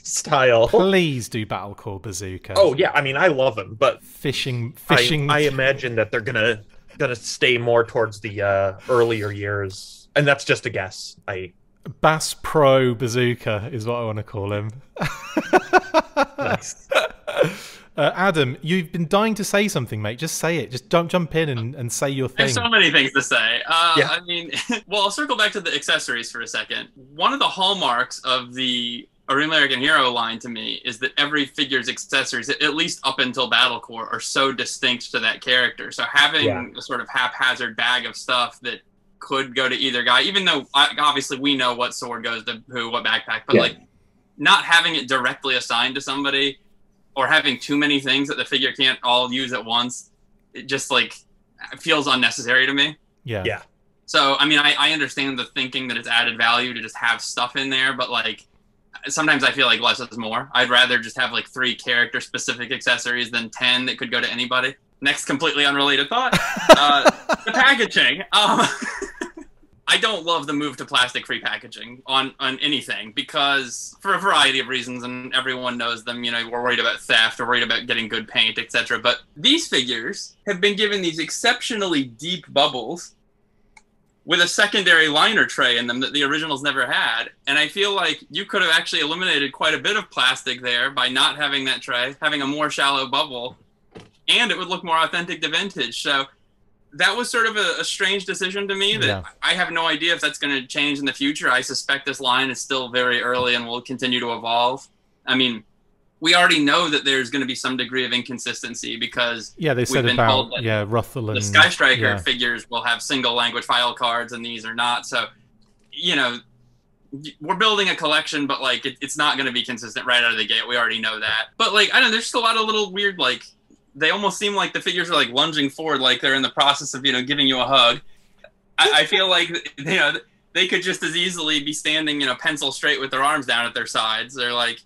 Style. Please do Battle Core Bazooka. Oh yeah, I mean, I love him, but fishing. I imagine that they're gonna stay more towards the earlier years, and that's just a guess. Bass Pro Bazooka is what I want to call him. Nice. Adam, you've been dying to say something, mate. Just say it. Just jump in and say your thing. There's so many things to say. I mean, well, I'll circle back to the accessories for a second. One of the hallmarks of the American Hero line to me is that every figure's accessories, at least up until Battle Core, are so distinct to that character. So having a sort of haphazard bag of stuff that could go to either guy, even though obviously we know what sword goes to who, what backpack, but not having it directly assigned to somebody, or having too many things that the figure can't all use at once, it just it feels unnecessary to me. Yeah. So I mean, I understand the thinking that it's added value to just have stuff in there, but sometimes I feel like less is more. I'd rather just have 3 character specific accessories than 10 that could go to anybody. Next completely unrelated thought. The packaging. I don't love the move to plastic-free packaging on anything because for a variety of reasons, and everyone knows them. You know, we're worried about theft, we're worried about getting good paint, etc. But these figures have been given these exceptionally deep bubbles with a secondary liner tray in them that the originals never had. And I feel like you could have actually eliminated quite a bit of plastic there by not having that tray, having a more shallow bubble, and it would look more authentic to vintage. So that was sort of a strange decision to me that I have no idea if that's going to change in the future. I suspect this line is still very early and will continue to evolve. I mean, we already know that there's going to be some degree of inconsistency because they said about Ruthel and the Sky Striker figures will have single language file cards and these are not. So, you know, we're building a collection, but like it's not going to be consistent right out of the gate. We already know that. But like, I don't know, there's just a lot of little weird, like, they almost seem like the figures are like lunging forward, like they're in the process of, you know, giving you a hug. I feel like, you know, they could just as easily be standing, you know, pencil straight with their arms down at their sides. They're like,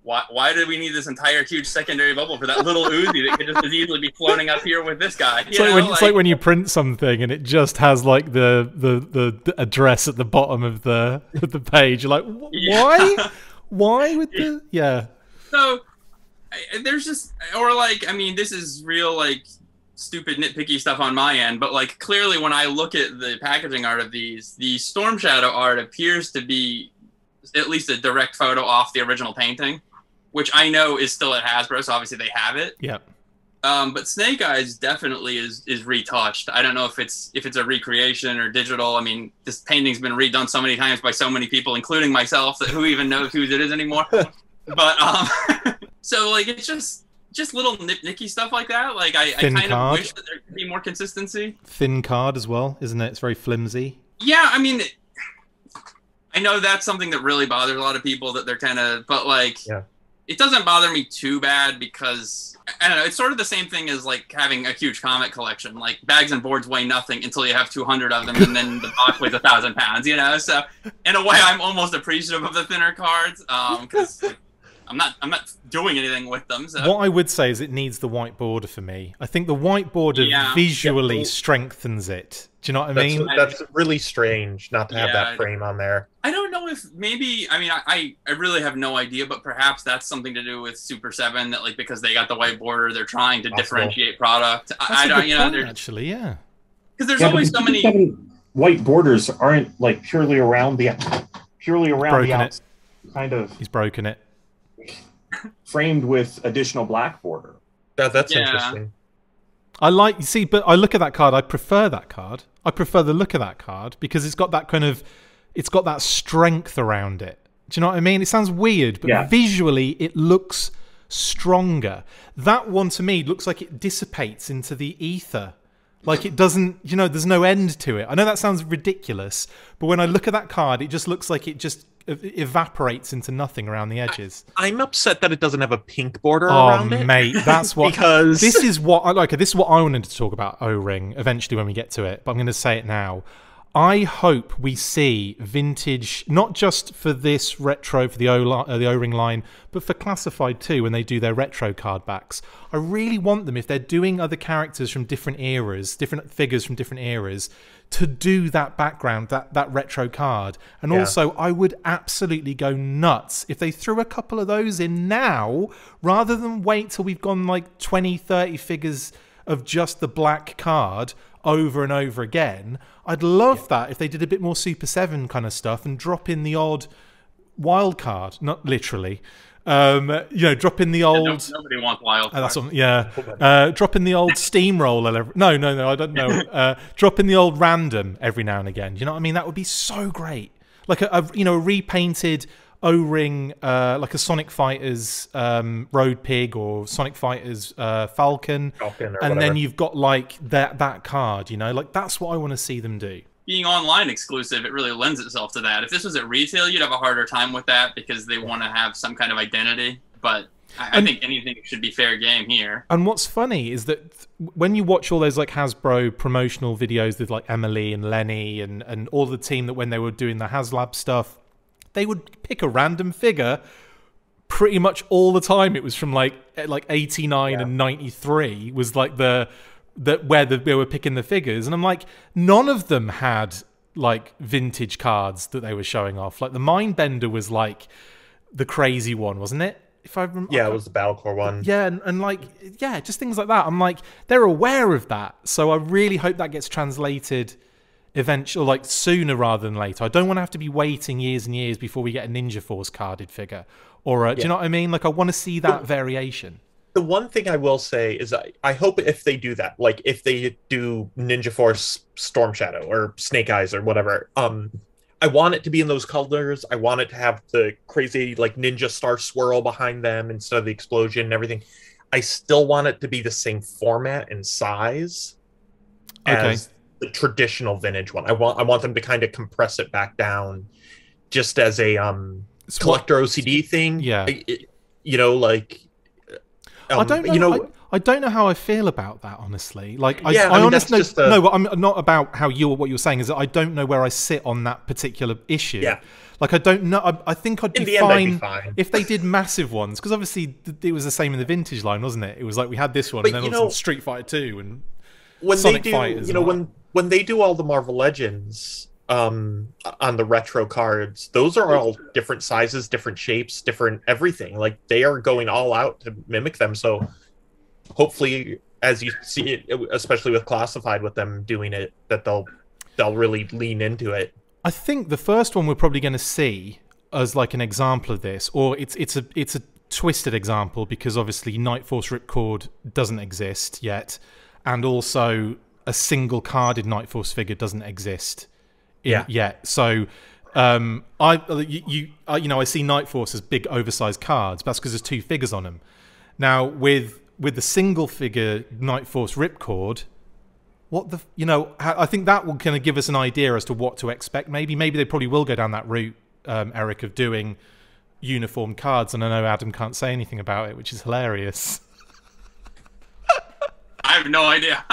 why did we need this entire huge secondary bubble for that little Uzi that could just as easily be floating up here with this guy? It's like when you print something and it just has like the address at the bottom of the page. You're like, why? Why would the So there's just, or like, I mean, this is real like stupid nitpicky stuff on my end, but like clearly when I look at the packaging art of these, the Storm Shadow art appears to be at least a direct photo off the original painting, which I know is still at Hasbro, so obviously they have it. Yeah. But Snake Eyes definitely is retouched. I don't know if it's a recreation or digital. I mean, this painting's been redone so many times by so many people, including myself, that who even knows whose it is anymore. But so like it's just little nitpicky stuff like that. Like I kind of wish that there could be more consistency. Thin card as well, isn't it? It's very flimsy. Yeah, I mean, I know that's something that really bothers a lot of people, that they're kind of, but like, it doesn't bother me too bad because, I don't know, it's sort of the same thing as like having a huge comic collection. Like bags and boards weigh nothing until you have 200 of them, and then the box weighs 1,000 pounds, you know? So in a way, I'm almost appreciative of the thinner cards because I'm not doing anything with them. So. What I would say is it needs the white border for me. I think the white border visually strengthens it. Do you know what I mean? That's really strange not to have that frame on there. I don't know if maybe, I mean, I really have no idea, but perhaps that's something to do with Super 7, that like because they got the white border, they're trying to differentiate product. I don't, you know, actually, because there's always so many white borders aren't like purely around the outside, kind of. He's broken it. Framed with additional black border. That's interesting. I like, see, but I look at that card. I prefer that card. I prefer the look of that card because it's got that kind of, it's got that strength around it. Do you know what I mean? It sounds weird, but visually it looks stronger. That one to me looks like it dissipates into the ether. Like it doesn't, you know, there's no end to it. I know that sounds ridiculous, but when I look at that card, it just looks like it just evaporates into nothing around the edges. I'm upset that it doesn't have a pink border around it. Oh, mate, that's what... because this is what I like. This is what I wanted to talk about O-Ring eventually when we get to it, but I'm going to say it now. I hope we see vintage, not just for this retro, for the O-Ring line, but for Classified too, when they do their retro card backs. I really want them, if they're doing other characters from different eras, different figures from different eras, to do that background, that retro card. And also, I would absolutely go nuts if they threw a couple of those in now, rather than wait till we've gone like 20, 30 figures of just the black card over and over again. I'd love that if they did a bit more Super 7 kind of stuff and drop in the odd wild card, not literally. You know, drop in the old... nobody wants wild card. Drop in the old steamroller. No, I don't know. Drop in the old random every now and again. You know what I mean? That would be so great. Like a repainted O-Ring, like a Sonic Fighters Road Pig or Sonic Fighters Falcon, and then you've got like that card. You know, like that's what I want to see them do. Being online exclusive, it really lends itself to that. If this was at retail, you'd have a harder time with that because they want to have some kind of identity. But I think anything should be fair game here. And what's funny is that when you watch all those like Hasbro promotional videos with like Emily and Lenny and all the team, that when they were doing the HasLab stuff, they would pick a random figure pretty much all the time. It was from like 89 and 93 was like where they were picking the figures, and I'm like, none of them had like vintage cards that they were showing off. Like the Mindbender was like the crazy one, wasn't it? If I remember, yeah, it was the Battlecore one. Yeah, and like, yeah, just things like that. I'm like, they're aware of that, so I really hope that gets translated eventually, like sooner rather than later. I don't want to have to be waiting years and years before we get a Ninja Force carded figure, or do you know what I mean? Like, I want to see that variation. The one thing I will say is I hope if they do that, like if they do Ninja Force Storm Shadow or Snake Eyes or whatever, I want it to be in those colors. I want it to have the crazy like ninja star swirl behind them instead of the explosion and everything. I still want it to be the same format and size as the traditional vintage one. I want them to kind of compress it back down, just as a collector OCD thing. Yeah, you know, like I don't know. You know, I don't know how I feel about that, honestly. Like, yeah, I honestly no, but I'm not about how what you're saying is that I don't know where I sit on that particular issue. Yeah. Like, I don't know. I think I'd be fine if they did massive ones, because obviously it was the same in the vintage line, wasn't it? It was like we had this one, but, and then also Street Fighter 2 and when Sonic they do, Fighters. You know, when they do all the Marvel Legends on the retro cards, those are all different sizes, different shapes, different everything. Like they are going all out to mimic them. So hopefully, as you see it, especially with Classified, with them doing it, that they'll really lean into it. I think the first one we're probably going to see as like an example of this, or it's a twisted example, because obviously Night Force Ripcord doesn't exist yet, and also a single carded Night Force figure doesn't exist yet. So I see Night Force as big oversized cards, but that's because there's 2 figures on them. Now with the single figure Night Force Ripcord, I think that will kind of give us an idea as to what to expect. Maybe they probably will go down that route, Eric, of doing uniform cards, and I know Adam can't say anything about it, which is hilarious. I have no idea.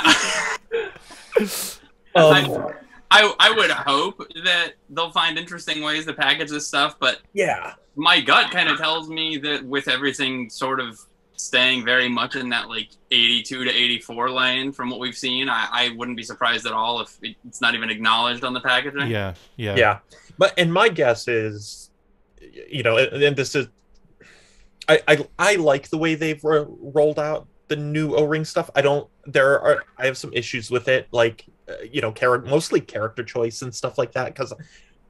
I would hope that they'll find interesting ways to package this stuff, but yeah, my gut kind of tells me that with everything sort of staying very much in that like 82 to 84 lane from what we've seen, I wouldn't be surprised at all if it's not even acknowledged on the packaging. Yeah. And my guess is, you know, and this is, I like the way they've rolled out the new O-ring stuff. I have some issues with it, like you know, mostly character choice and stuff like that.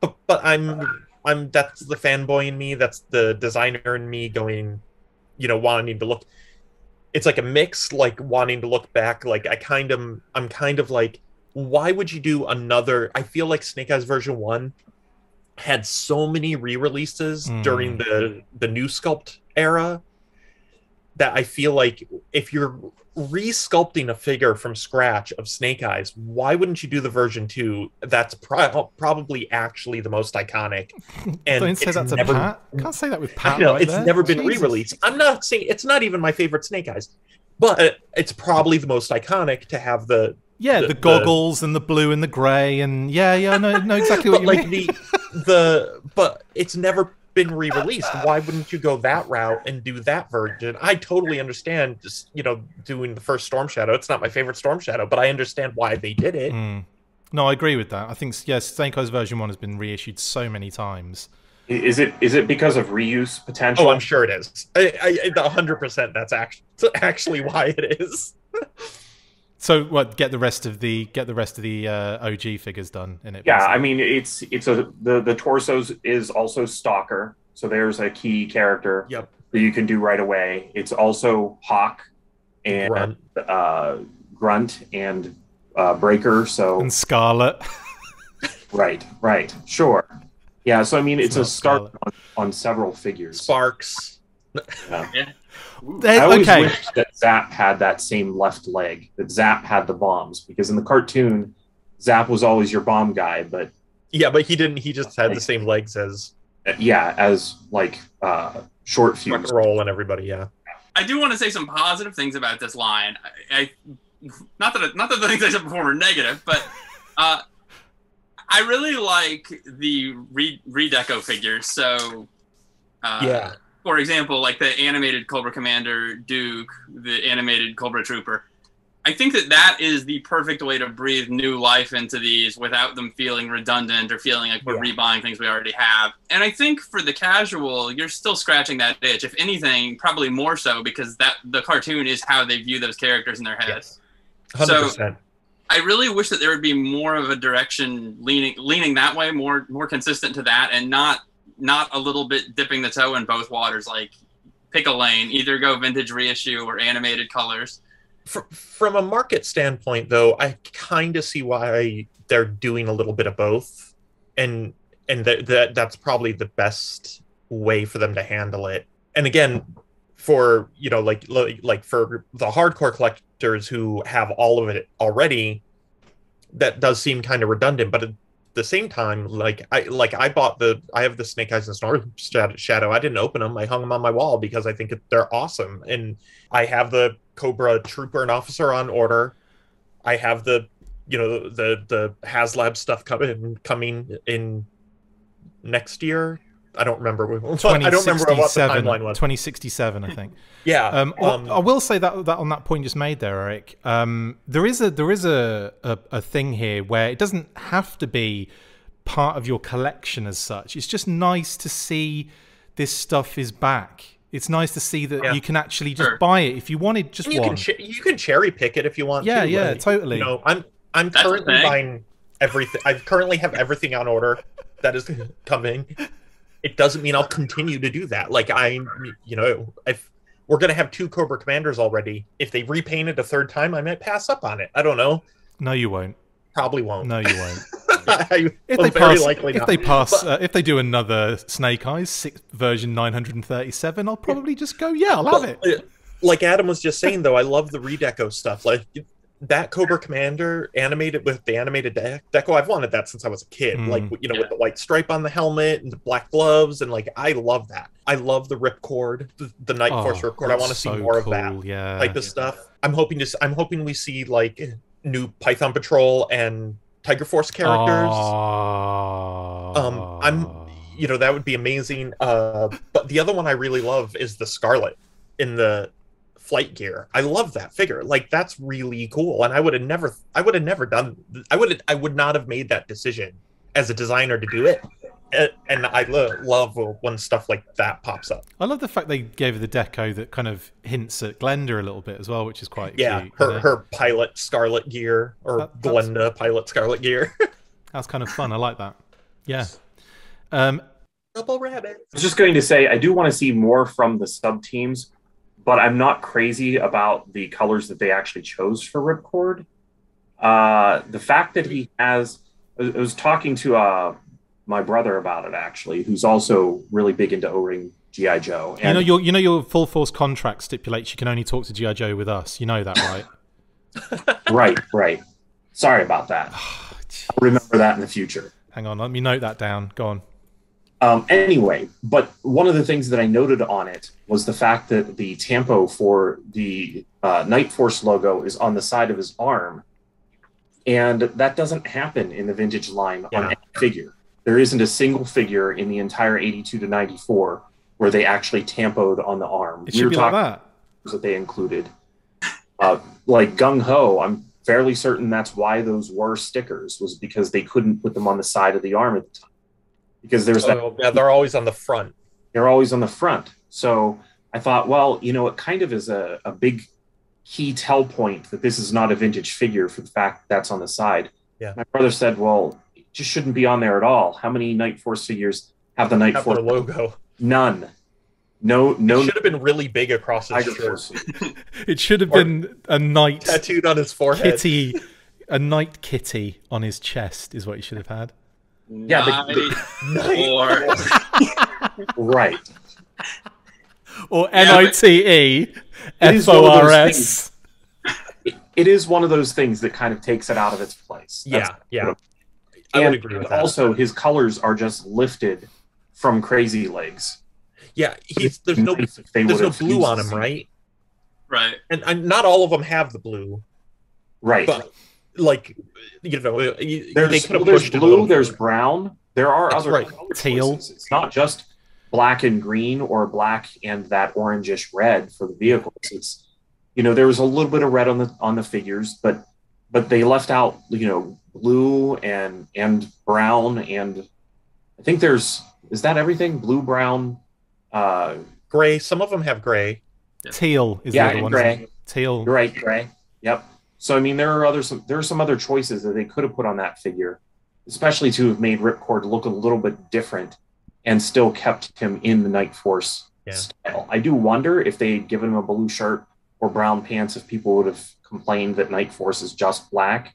But I'm that's the fanboy in me, that's the designer in me going, you know, wanting to look. It's like a mix, like wanting to look back. Like I'm kind of like, why would you do another? I feel like Snake Eyes version 1 had so many re-releases during the new sculpt era that I feel like if you're re-sculpting a figure from scratch of Snake Eyes, why wouldn't you do the version 2 that's probably actually the most iconic? And don't say that to Pat. Can't say that with Pat. No, it's never been re-released. I'm not saying it's not even my favorite Snake Eyes, but it's probably the most iconic to have the goggles and the blue and the grey, and I know exactly what you mean. But it's never been re-released. Why wouldn't you go that route and do that version? I totally understand just, you know, doing the first Storm Shadow. It's not my favorite Storm Shadow, but I understand why they did it. No, I agree with that. I think Snake Eyes version 1 has been reissued so many times. Is it because of reuse potential? Oh, I'm sure it is. 100%. That's actually why it is. So what? Get the rest of the OG figures done in it. Yeah, basically. I mean the torsos is also Stalker, so there's a key character that you can do right away. It's also Hawk and Grunt and Breaker, and Scarlet. right, sure. Yeah, so I mean it's a start on several figures. Sparks. Yeah. I always wish that Zap had that same left leg, that Zap had the bombs, because in the cartoon, Zap was always your bomb guy, but he didn't. He just had the same legs as like Short Fuse, Roll, and everybody. Yeah, I do want to say some positive things about this line. I not that the things I said before were negative, but I really like the redeco figures. So for example, like the animated Cobra Commander Duke, the animated Cobra Trooper. I think that is the perfect way to breathe new life into these without them feeling redundant or feeling like we're rebuying things we already have. And I think for the casual, you're still scratching that itch. If anything, probably more so because the cartoon is how they view those characters in their heads. Yes. 100%. So I really wish that there would be more of a direction leaning that way, more consistent to that, and not a little bit dipping the toe in both waters. Like, pick a lane, either go vintage reissue or animated colors. From a market standpoint, though, I kind of see why they're doing a little bit of both, and that's probably the best way for them to handle it. And again, for like for the hardcore collectors who have all of it already, that does seem kind of redundant. But at the same time, I have the Snake Eyes and Snore Shadow. I didn't open them. I hung them on my wall because I think they're awesome, and I have the Cobra Trooper and Officer on order. I have the HasLab stuff coming in next year. I don't remember. I don't remember what the timeline was. 2067, I think. Yeah. I will say that on that point you just made there, Eric. There is a thing here where it doesn't have to be part of your collection as such. It's just nice to see this stuff is back. It's nice to see that you can actually just buy it if you wanted just one. You can cherry pick it if you want. Yeah, to. Yeah, totally. I'm currently buying everything. I currently have everything on order that is coming. It doesn't mean I'll continue to do that. Like if we're gonna have 2 Cobra Commanders already, if they repaint it a 3rd time, I might pass up on it. I don't know. No, you won't. Probably won't. No, you won't. If they do another Snake Eyes 6th version 937, I'll probably just go, I'll have it. Like Adam was just saying, though, I love the redeco stuff. Like that Cobra Commander animated with the animated deco, I've wanted that since I was a kid. Like with the white stripe on the helmet and the black gloves, and like I love that. I love the ripcord, the Night Force ripcord. I want to see more of that type of stuff. I'm hoping we see like new Python Patrol and Tiger Force characters. That would be amazing. But the other one I really love is the Scarlet in the flight gear. I love that figure. Like that's really cool. And I would not have made that decision as a designer to do it. And I love when stuff like that pops up. I love the fact they gave her the deco that kind of hints at Glenda a little bit as well, which is quite cute. Her pilot Scarlet gear, or Glenda pilot Scarlet gear. That's kind of fun. I like that. Yeah. Double rabbit. I was just going to say, I do want to see more from the sub teams, but I'm not crazy about the colors that they actually chose for Ripcord. The fact that he has, I was talking to my brother about it actually, who's also really big into O-Ring G.I. Joe. And your full force contract stipulates you can only talk to G.I. Joe with us. You know that, right? Right. Sorry about that. I'll remember that in the future. Hang on, let me note that down. Go on. Anyway, but one of the things that I noted on it was the fact that the tampo for the Night Force logo is on the side of his arm. And that doesn't happen in the vintage line on any figure. There isn't a single figure in the entire 82 to 94 where they actually tampoed on the arm. It should be like that. That they included. Like Gung Ho, I'm fairly certain that's why those were stickers, was because they couldn't put them on the side of the arm at the time. Because there's they're always on the front. They're always on the front. So I thought, well, it kind of is a big key tell point that this is not a vintage figure for the fact that's on the side. Yeah. My brother said, well, it just shouldn't be on there at all. How many Night Force figures have the Night Force logo? None. No. It should have been really big across his shirt. It should have been a knight tattooed on his forehead. A knight kitty on his chest is what he should have had. Yeah, right. Or NITE-FORS. It is one of those things that kind of takes it out of its place. Yeah. I would agree with that. Also, his colors are just lifted from Crazy Legs. Yeah, there's no blue on him, right? Right. And not all of them have the blue. Right. But, like, there's blue, there's brown. There are other teal. It's not just black and green or black and that orangish red for the vehicles. there was a little bit of red on the figures, but they left out, blue and brown, and I think is that everything? Blue, brown, gray. Some of them have gray. Teal is the other one. Gray. Teal. You're right, gray. Yep. So I mean, there are some other choices that they could have put on that figure, especially to have made Ripcord look a little bit different and still kept him in the Night Force style. I do wonder if they had given him a blue shirt or brown pants, if people would have complained that Night Force is just black.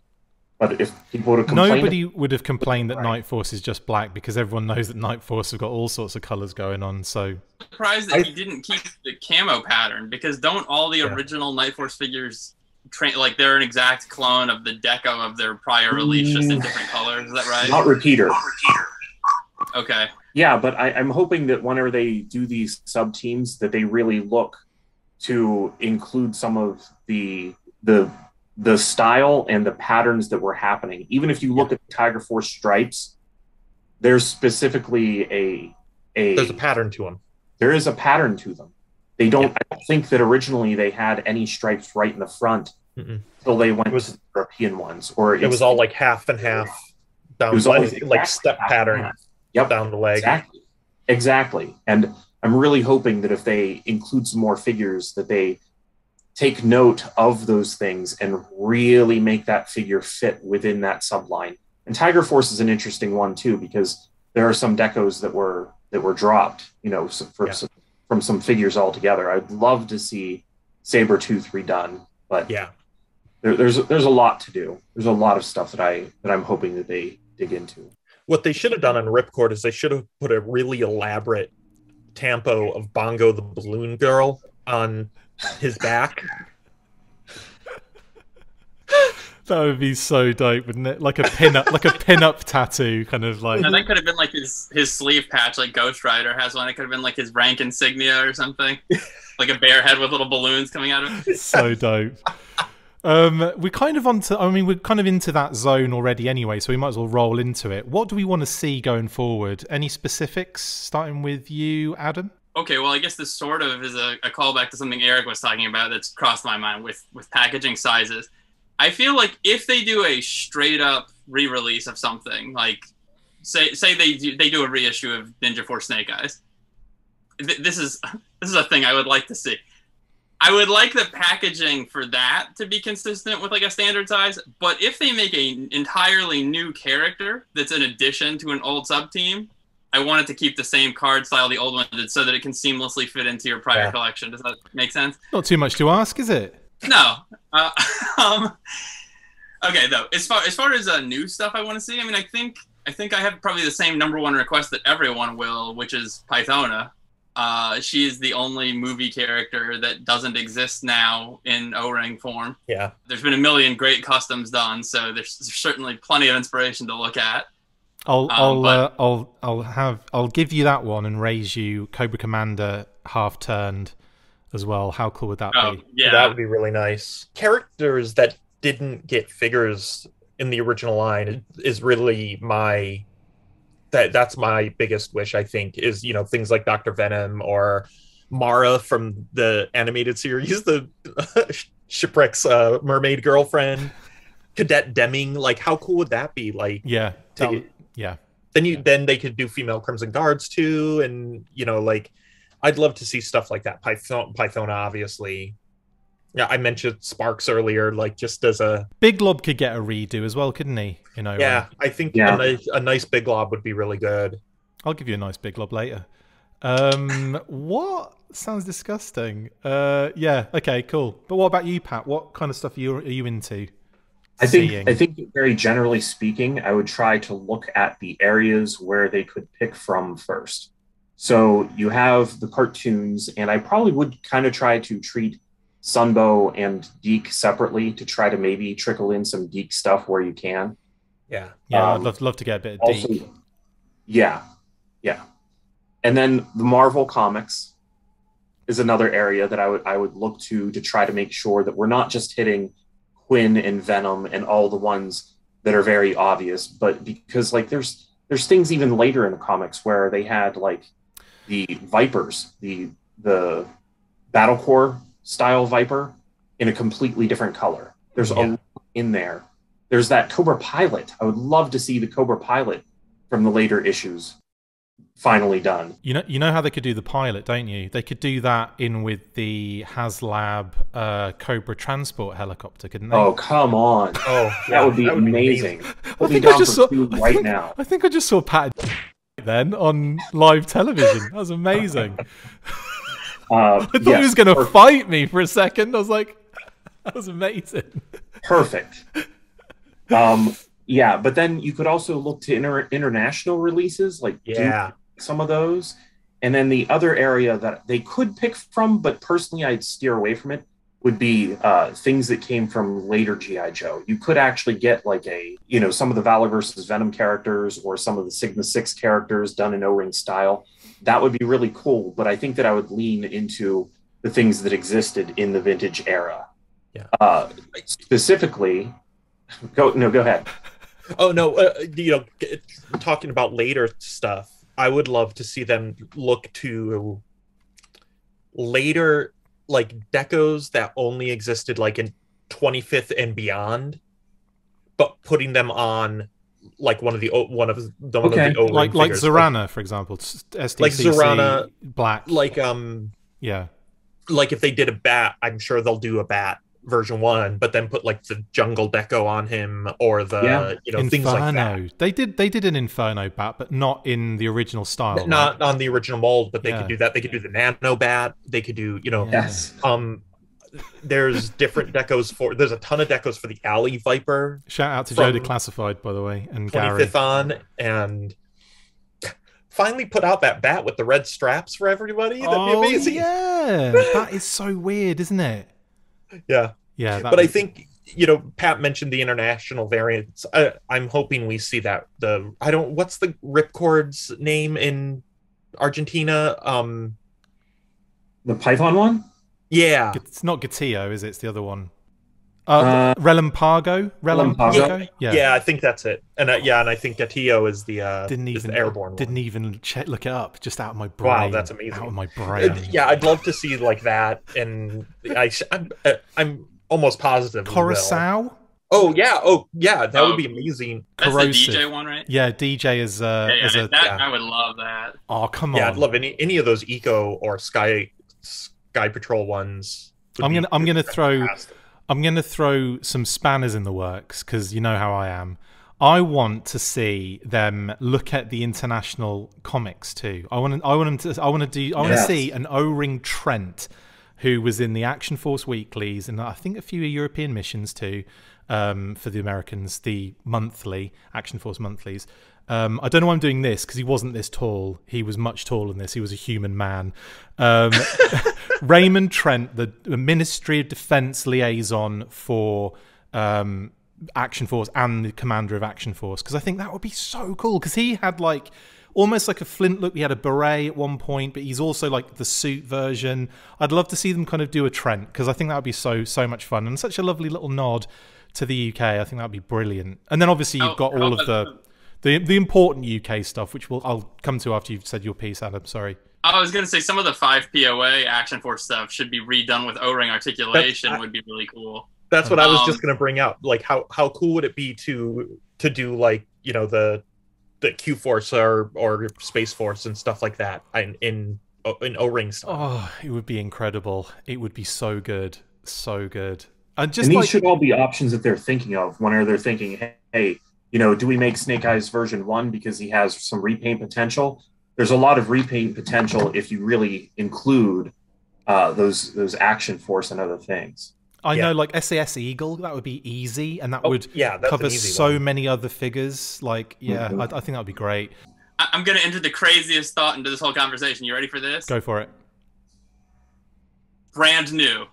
But if people would have complained... Nobody would have complained that Night Force is just black, because everyone knows that Night Force have got all sorts of colours going on, so... I'm surprised that he didn't keep the camo pattern, because don't all the original Night Force figures... they're an exact clone of the deco of their prior release, just in different colors. Is that right? Not repeater. Okay. Yeah, but I'm hoping that whenever they do these sub-teams, that they really look to include some of the style and the patterns that were happening. Even if you look at Tiger Force stripes, there's specifically there's a pattern to them. There is a pattern to them. They don't. I don't think that originally they had any stripes right in the front until they went to the European ones, or it was all like half and half down, like step pattern. Yep, down the leg. Exactly. And I'm really hoping that if they include some more figures, that they take note of those things and really make that figure fit within that subline. And Tiger Force is an interesting one too, because there are some decos that were dropped, from some figures altogether. I'd love to see Sabretooth redone, but there's a lot to do. There's a lot of stuff that I'm hoping that they dig into. What they should have done on Ripcord is they should have put a really elaborate tampo of Bongo the Balloon Girl on his back. That would be so dope, wouldn't it? Like a pin-up tattoo, kind of like. No, that could have been like his sleeve patch, like Ghost Rider has one. It could have been like his rank insignia or something, like a bear head with little balloons coming out of it. So dope. We're kind of into that zone already anyway, so we might as well roll into it. What do we want to see going forward? Any specifics, starting with you, Adam? Okay, well, I guess this sort of is a callback to something Erik was talking about that's crossed my mind with packaging sizes. I feel like if they do a straight up re-release of something, like say they do a reissue of Ninja Force Snake Eyes, this is a thing I would like to see. I would like the packaging for that to be consistent with like a standard size, but if they make an entirely new character that's an addition to an old sub team, I want it to keep the same card style the old one did, so that it can seamlessly fit into your prior collection. Does that make sense? Not too much to ask, is it? No. Okay, though, as far as new stuff I want to see, I mean, I think I have probably the same #1 request that everyone will, which is Pythona. She is the only movie character that doesn't exist now in O-ring form. Yeah. There's been a million great customs done, so there's certainly plenty of inspiration to look at. I'll give you that one and raise you Cobra Commander half turned as well. How cool would that be? Yeah, that would be really nice. Characters that didn't get figures in the original line is really that's my biggest wish, I think, is, things like Dr. Venom or Mara from the animated series, the Shipwreck's mermaid girlfriend, Cadet Deming. Like, how cool would that be? Like, Then they could do female Crimson Guards too, and I'd love to see stuff like that. Pythona, obviously. Yeah, I mentioned Sparks earlier, like just as a... Big Lob could get a redo as well, couldn't he? Yeah, I think a nice Big Lob would be really good. I'll give you a nice Big Lob later. What? Sounds disgusting. Yeah, okay, cool. But what about you, Pat? What kind of stuff are you into? I think very generally speaking, I would try to look at the areas where they could pick from first. So you have the cartoons, and I probably would kind of try to treat Sunbow and Deke separately to try to maybe trickle in some Deke stuff where you can. Yeah, I'd love to get a bit of Deke. Yeah. And then the Marvel comics is another area that I would look to try to make sure that we're not just hitting Quinn and Venom and all the ones that are very obvious, but because like there's things even later in the comics where they had like the Vipers, the Battle Corps style Viper in a completely different color. There's a lot in there. There's that Cobra Pilot. I would love to see the Cobra Pilot from the later issues finally done. You know how they could do the pilot, don't you? They could do that in with the HasLab Cobra transport helicopter, couldn't they? Oh, come on. Oh, that would be amazing. I think I just saw now. I think I just saw Pat then on live television. That was amazing. I thought he was going to fight me for a second. I was like, that was amazing. Perfect. Yeah, but then you could also look to international releases, like do some of those. And then the other area that they could pick from, but personally I'd steer away from it, would be things that came from later G.I. Joe. You could actually get like some of the Valor versus Venom characters or some of the Sigma 6 characters done in O-ring style. That would be really cool, but I think that I would lean into the things that existed in the vintage era. Yeah. Specifically, go ahead. Oh no, talking about later stuff, I would love to see them look to later like decos that only existed like in 25th and beyond, but putting them on like one of the like Zorana, for example, SDCC, like Zorana, Black, like like if they did a Bat, I'm sure they'll do a Bat version 1, but then put like the jungle deco on him or the Inferno. Things like that. They did an Inferno Bat, but not in the original style. Not on the original mold, but they could do that. They could do the Nano Bat. They could do Yes. There's different decos there's a ton of decos for the Alley Viper. Shout out to Joe Declassified, by the way, and 25th Gary. on, and finally put out that Bat with the red straps for everybody. That'd be amazing. Yeah, that is so weird, isn't it? Yeah. But I think Pat mentioned the international variants. I'm hoping we see that. What's the Ripcord's name in Argentina? The Python one? Yeah. It's not Gatillo, is it? It's the other one. Relampago? Yeah, I think that's it. And I think Gatillo is the airborne one. Didn't even look it up, just out of my brain. Wow, that's amazing. Out of my brain. Yeah, I'd love to see like that, and I'm almost positive. Coruscant? Oh yeah, that would be amazing. That's the DJ one, right? Yeah, DJ is I would love that. Oh, come on. Yeah, I'd love any of those Eco or Sky Patrol ones. I'm gonna throw some spanners in the works, because you know how I am. I want to see them look at the international comics too. I want to see an O-ring Trent, who was in the Action Force weeklies and I think a few European missions too, for the Americans, the monthly Action Force monthlies. I don't know why I'm doing this, because he wasn't this tall. He was much taller than this. He was a human man. Raymond Trent, the Ministry of Defense liaison for Action Force and the commander of Action Force, because I think that would be so cool, because he had like almost like a Flint look. He had a beret at one point, but he's also like the suit version. I'd love to see them kind of do a Trent, because I think that would be so much fun and such a lovely little nod to the UK. I think that would be brilliant. And then obviously you've got all of the important UK stuff, which I'll come to after you've said your piece, Adam. Sorry. I was going to say some of the 5 POA Action Force stuff should be redone with O-ring articulation. Would be really cool. That's what I was just going to bring up. Like, how cool would it be to do like the Q Force or Space Force and stuff like that in O-ring stuff? Oh, it would be incredible. It would be so good, so good. And these should all be options that they're thinking of when they're thinking, hey, do we make Snake Eyes version 1 because he has some repaint potential? There's a lot of repaint potential if you really include those Action Force and other things. I know, like SAS Eagle, that would be easy, and that would cover so many other figures. Like, I think that would be great. I'm going to enter the craziest thought into this whole conversation. You ready for this? Go for it. Brand new.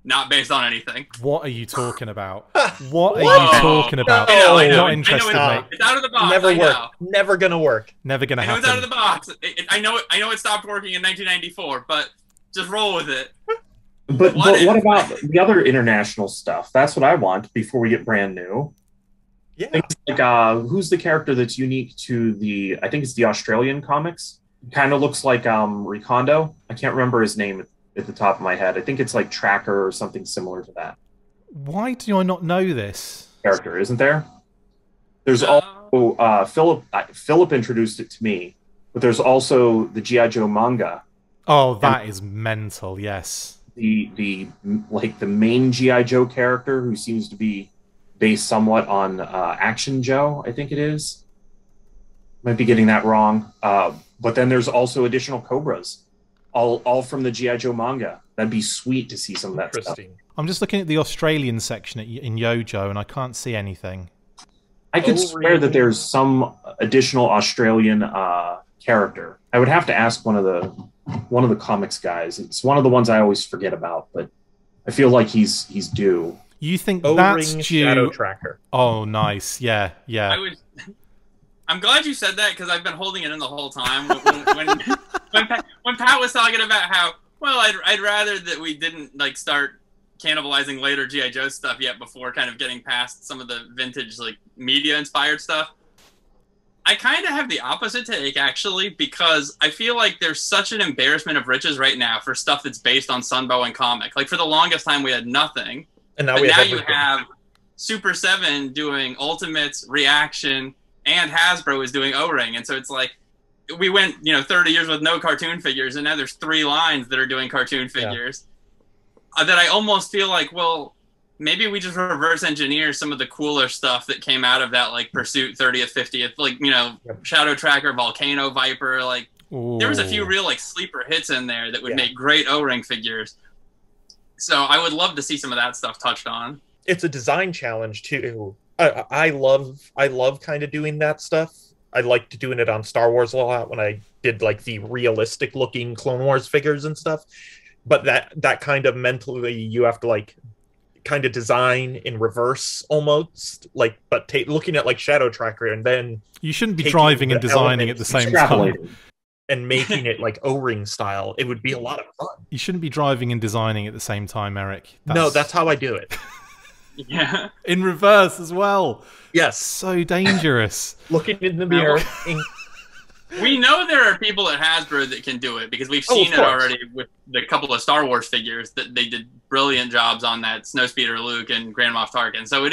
Not based on anything. What are you talking about? What are you talking about? I know. Not interested, mate. It's out of the box. Never work. Never gonna work. Never gonna happen. It's out of the box. I know it stopped working in 1994, but just roll with it. But what about the other international stuff? That's what I want before we get brand new. Yeah. Things like who's the character that's unique to I think it's the Australian comics? Kind of looks like Recondo. I can't remember his name. at the top of my head. I think it's like Tracker or something similar to that Why do I not know this? character, isn't there? There's also Philip introduced it to me, but there's also the G.I. Joe manga. Oh, that is mental. Yes. The main G.I. Joe character, who seems to be based somewhat on Action Joe, I think it is. Might be getting that wrong. But then there's also additional Cobras, all from the G.I. Joe manga. That'd be sweet to see some of that stuff. I'm just looking at the Australian section in Yojo, and I can't see anything. I could swear that there's some additional Australian character. I would have to ask one of the comics guys. It's one of the ones I always forget about, but I feel like he's due. You think that's due? Shadow Tracker. Oh, nice. Yeah, yeah. I'm glad you said that because I've been holding it in the whole time. When Pat was talking about how, well, I'd rather that we didn't like start cannibalizing later G.I. Joe stuff yet before kind of getting past some of the vintage like media inspired stuff. I kind of have the opposite take actually, because I feel like there's such an embarrassment of riches right now for stuff that's based on Sunbow and comic. Like for the longest time we had nothing, and now you have Super 7 doing Ultimates, Reaction, and Hasbro is doing O-Ring, and so it's like we went 30 years with no cartoon figures, and now there's 3 lines that are doing cartoon figures. That I almost feel like, well, maybe we just reverse engineer some of the cooler stuff that came out of that, like Pursuit 30th, 50th, like, Shadow Tracker, Volcano Viper, like, there was a few real, like, sleeper hits in there that would make great O-Ring figures. So I would love to see some of that stuff touched on. It's a design challenge, too. I love kind of doing that stuff. I liked doing it on Star Wars a lot when I did, like, the realistic-looking Clone Wars figures and stuff. But that kind of mentally, you have to like kind of design in reverse almost, like, but looking at like Shadow Tracker, and then you shouldn't be driving and designing at the same time and making it like O-ring style. It would be a lot of fun. You shouldn't be driving and designing at the same time, Eric. No, that's how I do it. Yeah, in reverse as well. Yes, so dangerous. Looking in the mirror. We know there are people at Hasbro that can do it because we've seen it already with the couple of Star Wars figures that they did brilliant jobs on, that Snowspeeder Luke and Grand Moff Tarkin. So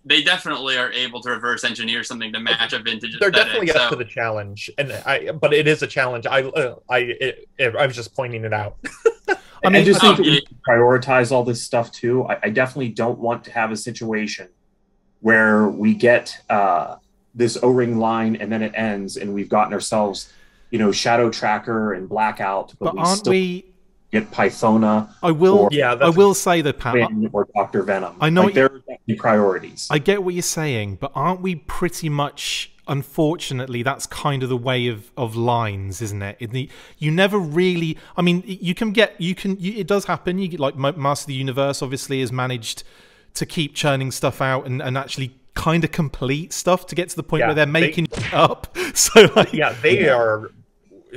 they definitely are able to reverse engineer something to match a vintage They're aesthetic. Definitely up to the challenge, but it is a challenge. I was just pointing it out. I mean, I just think that we prioritize all this stuff too. I definitely don't want to have a situation where we get this O-ring line and then it ends and we've gotten ourselves, Shadow Tracker and Blackout, but we get Pythona. I will say that, Pat, or Dr. Venom. I know there are definitely priorities. I get what you're saying, but aren't we pretty much, unfortunately, that's kind of the way of lines, isn't it? You never really, I mean, it does happen. You get like Master of the Universe obviously has managed to keep churning stuff out and actually kind of complete stuff to get to the point where they're making up. So like, they are,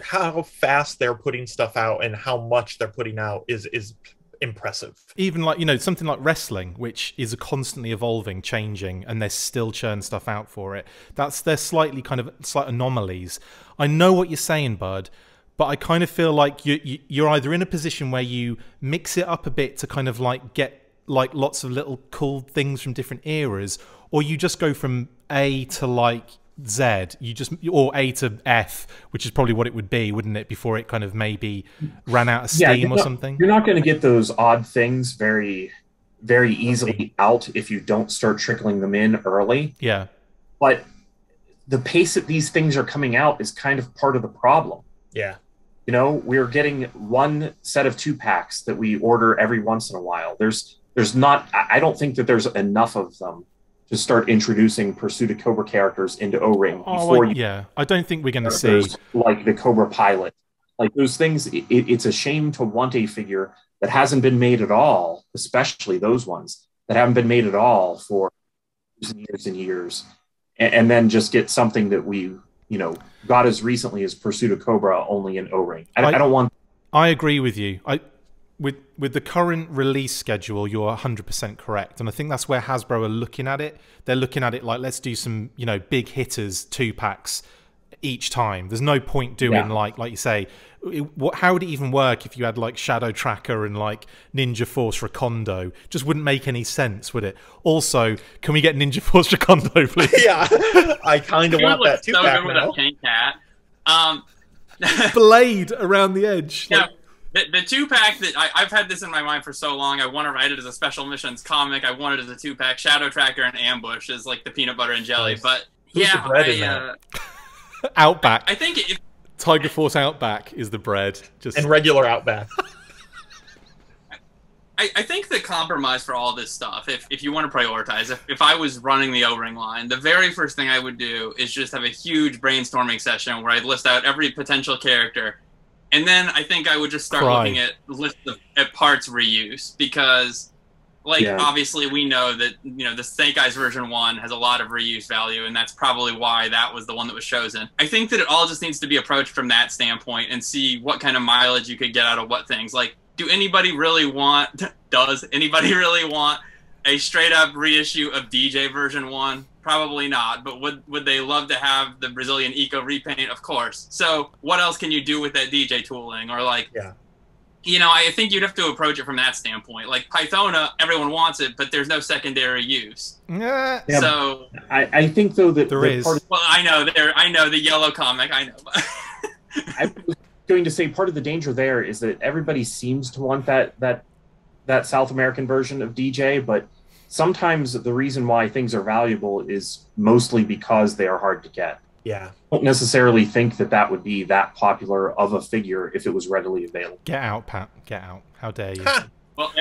how fast they're putting stuff out and how much they're putting out is impressive. Even like, something like wrestling, which is constantly evolving, changing, and they still churn stuff out for it. They're slight anomalies. I know what you're saying, Bud, but I kind of feel like you're either in a position where you mix it up a bit to kind of like get like lots of little cool things from different eras, or you just go from A to like Z, or A to F, which is probably what it would be, wouldn't it, before it kind of maybe ran out of steam or something. You're not going to get those odd things very, very easily out if you don't start trickling them in early. Yeah. But the pace that these things are coming out is kind of part of the problem. Yeah. We're getting one set of 2 packs that we order every once in a while. I don't think that there's enough of them to start introducing Pursuit of Cobra characters into O-Ring I don't think we're going to see like the Cobra Pilot, like those things. It's a shame to want a figure that hasn't been made at all, especially those ones that haven't been made at all for years and years, and then just get something that we got as recently as Pursuit of Cobra only in O-Ring. I don't want. I agree with you. With the current release schedule, you're 100% correct. And I think that's where Hasbro are looking at it. They're looking at it like, let's do some, big hitters, 2 packs each time. There's no point doing like you say. How would it even work if you had like Shadow Tracker and like Ninja Force Recondo? Just wouldn't make any sense, would it? Also, can we get Ninja Force Recondo, please? Yeah, I kind of want that 2-pack so good now. with a pink hat. Blade around the edge. Yeah. The 2-pack that I've had this in my mind for so long. I want to write it as a special missions comic. I want it as a 2-pack. Shadow Tracker and Ambush is like the peanut butter and jelly. Nice. But Who's the bread in that? Outback. I think if Tiger Force Outback is the bread. Just And regular Outback. I think the compromise for all this stuff, if you want to prioritize, if I was running the O-Ring line, the very first thing I would do is just have a huge brainstorming session where I'd list out every potential character. And then I think I would just start looking at lists at parts reuse, because obviously we know that, the Snake Eyes version 1 has a lot of reuse value, and that's probably why that was the one that was chosen. I think that it all just needs to be approached from that standpoint and see what kind of mileage you could get out of what things. Like, does anybody really want a straight up reissue of DJ version 1? Probably not, but would they love to have the Brazilian Eco repaint? Of course. So what else can you do with that DJ tooling? Or I think you'd have to approach it from that standpoint. Like Pythona, everyone wants it, but there's no secondary use. Yeah. So I think though that there is. Well, I know the yellow comic. I know. I was going to say part of the danger there is that everybody seems to want that South American version of DJ, but sometimes the reason why things are valuable is mostly because they are hard to get. Yeah. I don't necessarily think that would be that popular of a figure if it was readily available. Get out, Pat. Get out. How dare you? Well,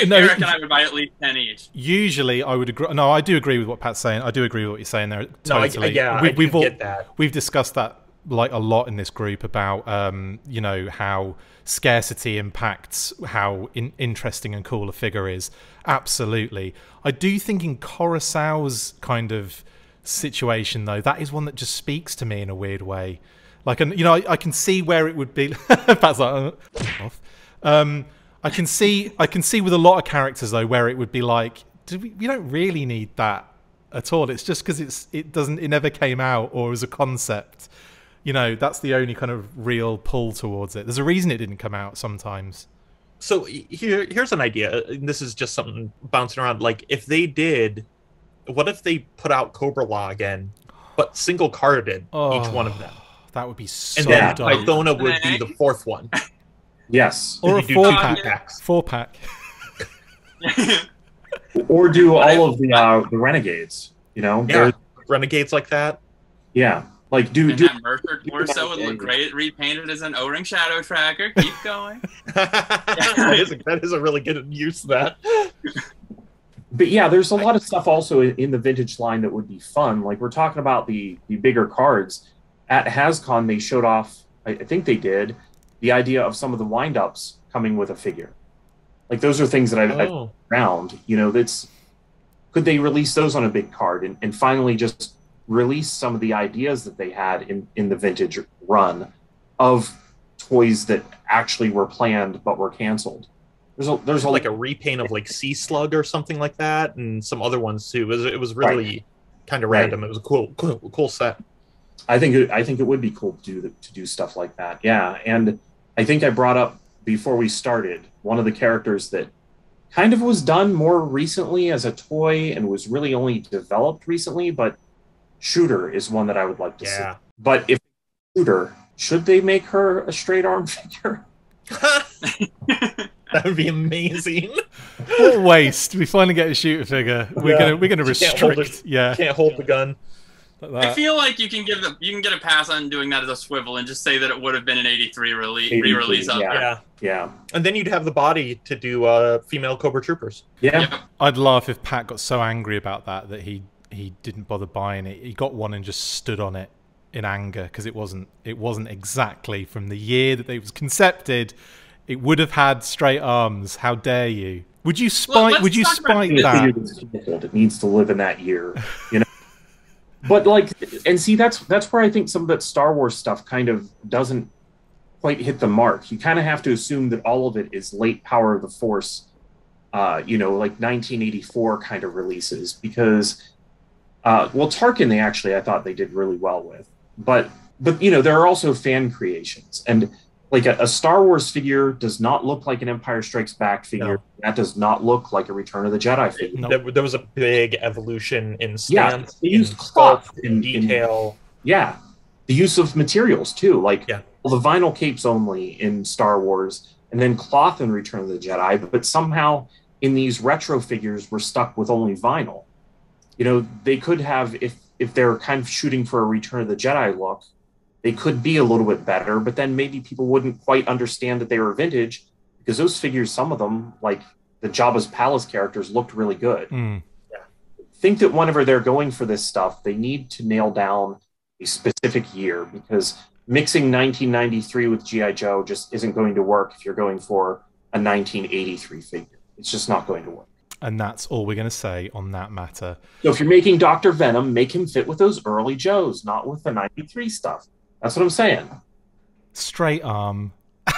no, Eric and I would buy at least 10 each. Usually, I would agree. No, I do agree with what Pat's saying. I do agree with what you're saying there. Totally. I get that. We've discussed that like a lot in this group about how scarcity impacts how interesting and cool a figure is. Absolutely. I do think in Curaçao's kind of situation though, that is one that just speaks to me in a weird way. Like, I can see where it would be. Pat's like, off. I can see with a lot of characters though where it would be like, we don't really need that at all. It's just because it never came out or as a concept. That's the only kind of real pull towards it. There's a reason it didn't come out sometimes. So here's an idea. This is just something bouncing around. Like, if they did, what if they put out Cobra Law again, but single carded each one of them? That would be so and then dumb. Pythona would be the fourth one. Yes. Or a 4-pack. 4-pack. Or do all of the Renegades, Yeah, Renegades like that. Yeah. Like, do that Mercer torso would look great repainted as an O-Ring Shadow Tracker. Keep going. that is a really good use of that. But yeah, there's a lot of stuff also in the vintage line that would be fun. Like, we're talking about the bigger cards. At HasCon, they showed off, I think they did, the idea of some of the wind-ups coming with a figure. Like, those are things that I've found. Could they release those on a big card and finally just release some of the ideas that they had in the vintage run of toys that actually were planned but were canceled. There's like a repaint of like Sea Slug or something like that, and some other ones too. It was really kind of random. It was a cool set. I think it would be cool to do stuff like that. Yeah, and I think I brought up before we started one of the characters that kind of was done more recently as a toy and was really only developed recently, but Shooter is one that I would like to see. But if Shooter, should they make her a straight arm figure? That would be amazing. What a waste. We finally get a Shooter figure. We're gonna restrict. Can't hold the gun. Like I feel like you can get a pass on doing that as a swivel and just say that it would have been an 83 re-release of it. Yeah. And then you'd have the body to do female Cobra Troopers. Yeah. Yep. I'd laugh if Pat got so angry about that he didn't bother buying it. He got one and just stood on it in anger because it wasn't exactly from the year that they was concepted. It would have had straight arms. How dare you? Would you spite that? It needs to live in that year, But and see, that's where I think some of that Star Wars stuff kind of doesn't quite hit the mark. You kind of have to assume that all of it is late Power of the Force, like 1984 kind of releases, because Tarkin I thought they did really well with, but but you know, there are also fan creations, and like a Star Wars figure does not look like an Empire Strikes Back figure. No. That does not look like a Return of the Jedi figure. Nope. There was a big evolution in Yeah, stance, they in used cloth, in detail. Yeah, the use of materials too, like Yeah. well, the vinyl capes only in Star Wars, and then cloth in Return of the Jedi. But somehow in these retro figures, we're stuck with only vinyl. You know, they could have, if they're kind of shooting for a Return of the Jedi look, they could be a little bit better, but then maybe people wouldn't quite understand that they were vintage, because those figures, some of them, like the Jabba's Palace characters, looked really good. Mm. I think that whenever they're going for this stuff, they need to nail down a specific year, because mixing 1993 with G.I. Joe just isn't going to work if you're going for a 1983 figure. It's just not going to work. And that's all we're going to say on that matter. So if you're making Dr. Venom, make him fit with those early Joes, not with the 93 stuff. That's what I'm saying. Straight arm. I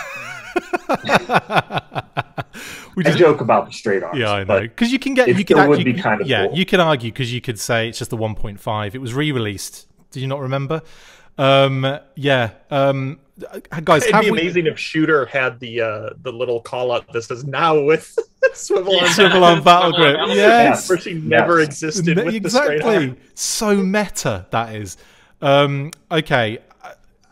joke about the straight arms. Yeah, I know. Because you can get... It you could still would actually, be kind of yeah, cool. you could argue, because you could say it's just the 1.5. It was re-released. Did you not remember? Yeah. Guys, It'd have be we... amazing if Shooter had the little call out that says now with swivel arm. Swivel arm battle grip. Yes. Where she never existed with the straight arm. So meta, that is. Okay.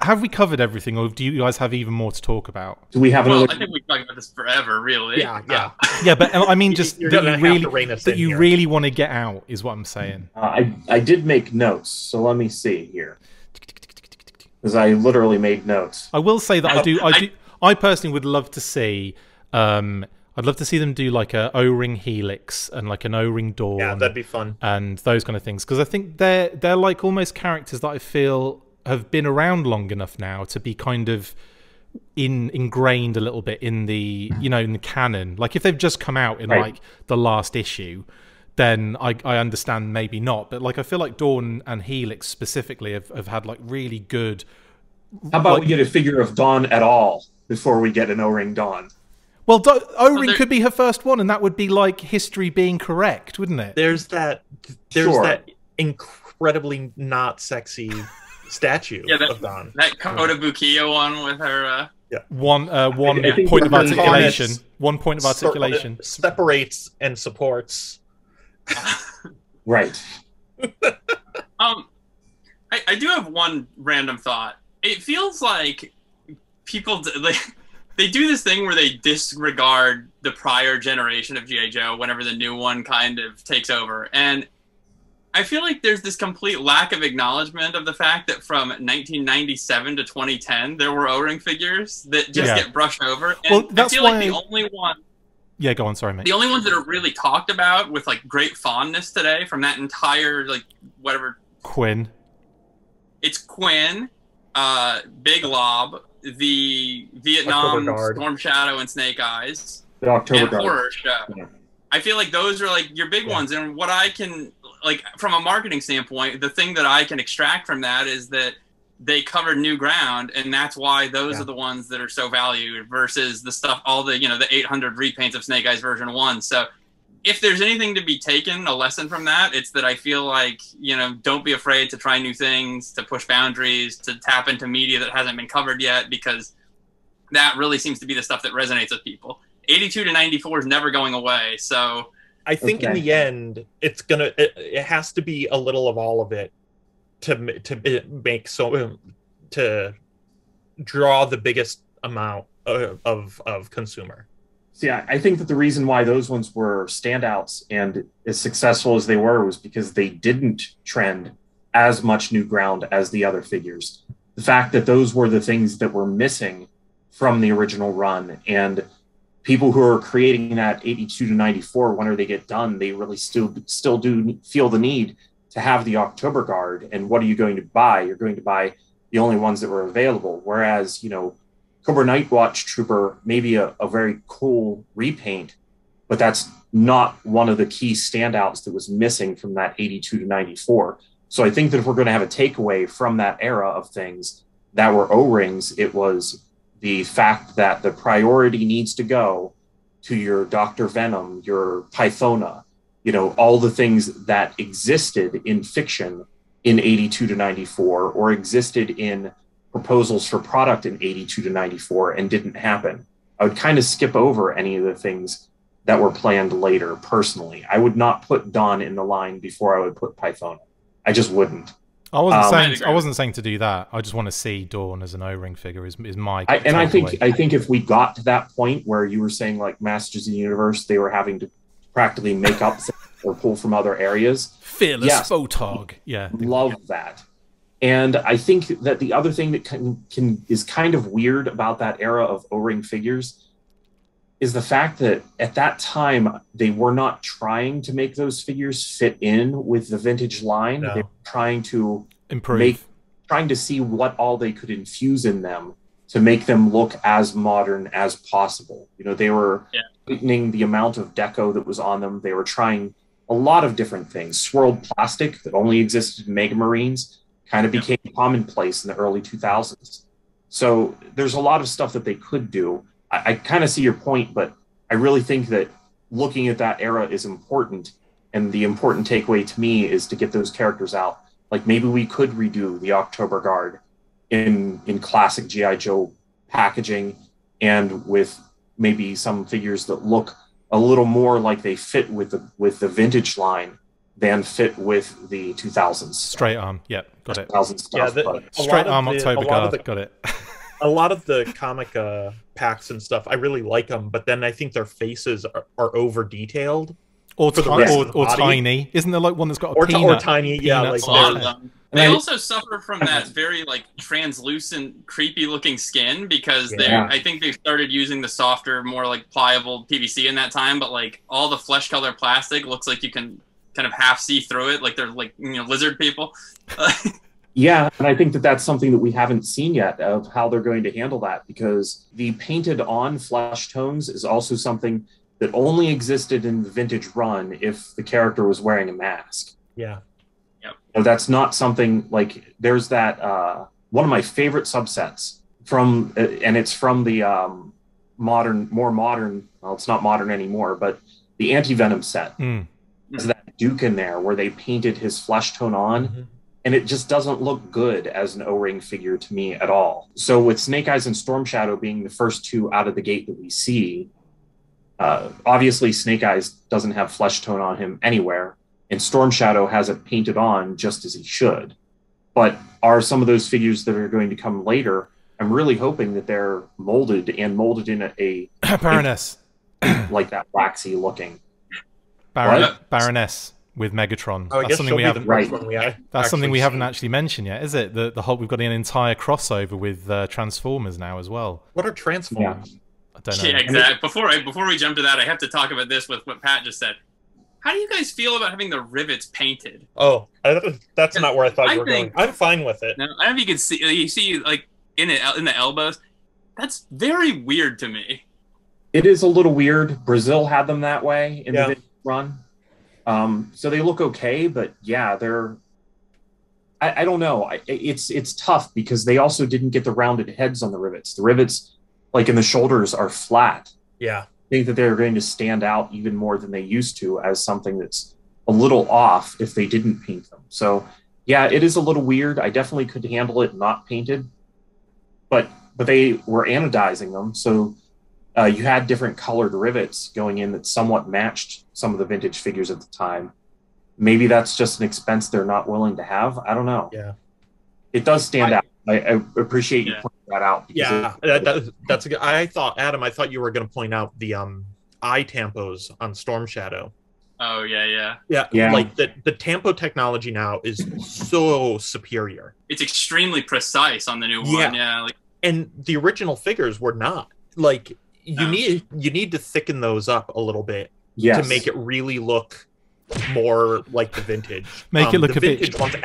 Have we covered everything, or do you guys have even more to talk about? Do we have Well, another? I think we've talked about this forever, really. Yeah, yeah. Yeah, but I mean, just You're that gonna you have really, to rein us that in you here. really want to get out is what I'm saying. I did make notes, so let me see here, because I literally made notes. I will say that I personally would love to see. I'd love to see them do like a O-ring Helix and like an O-ring Dawn. Yeah, that'd be fun. And those kind of things, because I think they're like almost characters that I feel have been around long enough now to be kind of ingrained a little bit in the, you know, in the canon. Like if they've just come out in like the last issue, then I understand maybe not. But like I feel like Dawn and Helix specifically have had like really good. How about we get a figure of Dawn at all before we get an O-ring Dawn? Well, O-ring could be her first one, and that would be like history being correct, wouldn't it? There's that incredibly not sexy statue of Dawn. That Kota Bukiya one with her... One I think point of we're articulation. One point of articulation. Separates and supports. Right. I do have one random thought. It feels like people... They do this thing where they disregard the prior generation of G.I. Joe whenever the new one kind of takes over. And I feel like there's this complete lack of acknowledgement of the fact that from 1997 to 2010, there were O-ring figures that just get brushed over. And well, that's I feel like the only one... Yeah, go on, sorry, mate. The only ones that are really talked about with like great fondness today from that entire, like, whatever... Quinn. It's Quinn, Big Lob, the Vietnam Storm Shadow and Snake Eyes, The October and Guard. Horror Show. Yeah. I feel like those are like your big ones, and what I can, like, from a marketing standpoint, the thing that I can extract from that is that they covered new ground, and that's why those are the ones that are so valued versus the stuff, all the, you know, the 800 repaints of Snake Eyes version 1. So if there's anything to be taken, a lesson from that, it's that I feel like, you know, don't be afraid to try new things, to push boundaries, to tap into media that hasn't been covered yet, because that really seems to be the stuff that resonates with people. 82 to 94 is never going away, so... I think in the end, it has to be a little of all of it to make to draw the biggest amount of consumer. See, I think that the reason why those ones were standouts and as successful as they were was because they didn't trend as much new ground as the other figures. The fact that those were the things that were missing from the original run, and people who are creating that 82 to 94, whenever they get done, they really still do feel the need to have the October Guard. And what are you going to buy? You're going to buy the only ones that were available. Whereas, you know, Cobra Night Watch Trooper, maybe a very cool repaint, but that's not one of the key standouts that was missing from that 82 to 94. So I think that if we're going to have a takeaway from that era of things that were O-rings, it was the fact that the priority needs to go to your Dr. Venom, your Pythona, you know, all the things that existed in fiction in 82 to 94 or existed in proposals for product in 82 to 94 and didn't happen. I would kind of skip over any of the things that were planned later personally. I would not put Dawn in the line before I would put Pythona. I just wouldn't. I wasn't saying to do that. I just want to see Dawn as an O-ring figure. Is my I think if we got to that point where you were saying like Masters of the Universe, they were having to practically make up or pull from other areas. Fearless photog. Yeah, love that. And I think that the other thing that is kind of weird about that era of O-ring figures is the fact that at that time they were not trying to make those figures fit in with the vintage line. No. They were trying to improve, trying to see what all they could infuse in them to make them look as modern as possible. You know, they were tightening the amount of deco that was on them. They were trying a lot of different things. Swirled plastic that only existed in Mega Marines kind of became commonplace in the early 2000s. So there's a lot of stuff that they could do. I kind of see your point, but I really think that looking at that era is important. And the important takeaway to me is to get those characters out. Like maybe we could redo the October Guard in classic G.I. Joe packaging and with maybe some figures that look a little more like they fit with the vintage line than fit with the 2000s. Straight arm, yep, got it. 2000 stuff, straight arm October Guard, got it. A lot of the comic packs and stuff, I really like them, but then I think their faces are over detailed. Or tiny. Isn't there like one that's got a peanut? Or tiny, yeah. Like a lot of them. They also suffer from that very like translucent, creepy looking skin because I think they started using the softer, more like pliable PVC in that time, but like all the flesh color plastic looks like you can kind of half see through it, like they're like, you know, lizard people. Yeah, and I think that that's something that we haven't seen yet of how they're going to handle that, because the painted on flesh tones is also something that only existed in the vintage run if the character was wearing a mask. Yeah. Yep. So that's not something like, there's that, one of my favorite subsets from, and it's from the more modern, well, it's not modern anymore, but the Anti-Venom set. There's that Duke in there where they painted his flesh tone on. And it just doesn't look good as an O-ring figure to me at all. So with Snake Eyes and Storm Shadow being the first two out of the gate that we see, obviously Snake Eyes doesn't have flesh tone on him anywhere, and Storm Shadow has it painted on just as he should. But are some of those figures that are going to come later, I'm really hoping that they're molded in a Baroness. Like that waxy looking. Baroness. With Megatron. That's something we haven't. That's something we haven't actually mentioned yet, is it? The whole, we've got an entire crossover with Transformers now as well. What are Transformers? I don't know. Yeah, exactly. Before we jump to that, I have to talk about this with what Pat just said. How do you guys feel about having the rivets painted? Oh, that's not where I thought you were going. I'm fine with it. Now, I don't know if you can see. You see, like in the elbows. That's very weird to me. It is a little weird. Brazil had them that way in the run. So they look okay, but yeah, they're, I don't know. It's tough because they also didn't get the rounded heads on the rivets. The rivets, like in the shoulders, are flat. Yeah. I think that they're going to stand out even more than they used to as something that's a little off if they didn't paint them. So yeah, it is a little weird. I definitely could handle it not painted, but they were anodizing them. So you had different colored rivets going in that somewhat matched some of the vintage figures at the time. Maybe that's just an expense they're not willing to have. I don't know. Yeah, it does stand out. I appreciate you pointing that out. Yeah, that's a good. I thought you were going to point out the eye tampos on Storm Shadow. Oh yeah. Like the tampo technology now is so superior. It's extremely precise on the new one. Yeah, like, and the original figures were not. Like you need to thicken those up a little bit to make it really look more like the vintage. Make it look a bit. Ones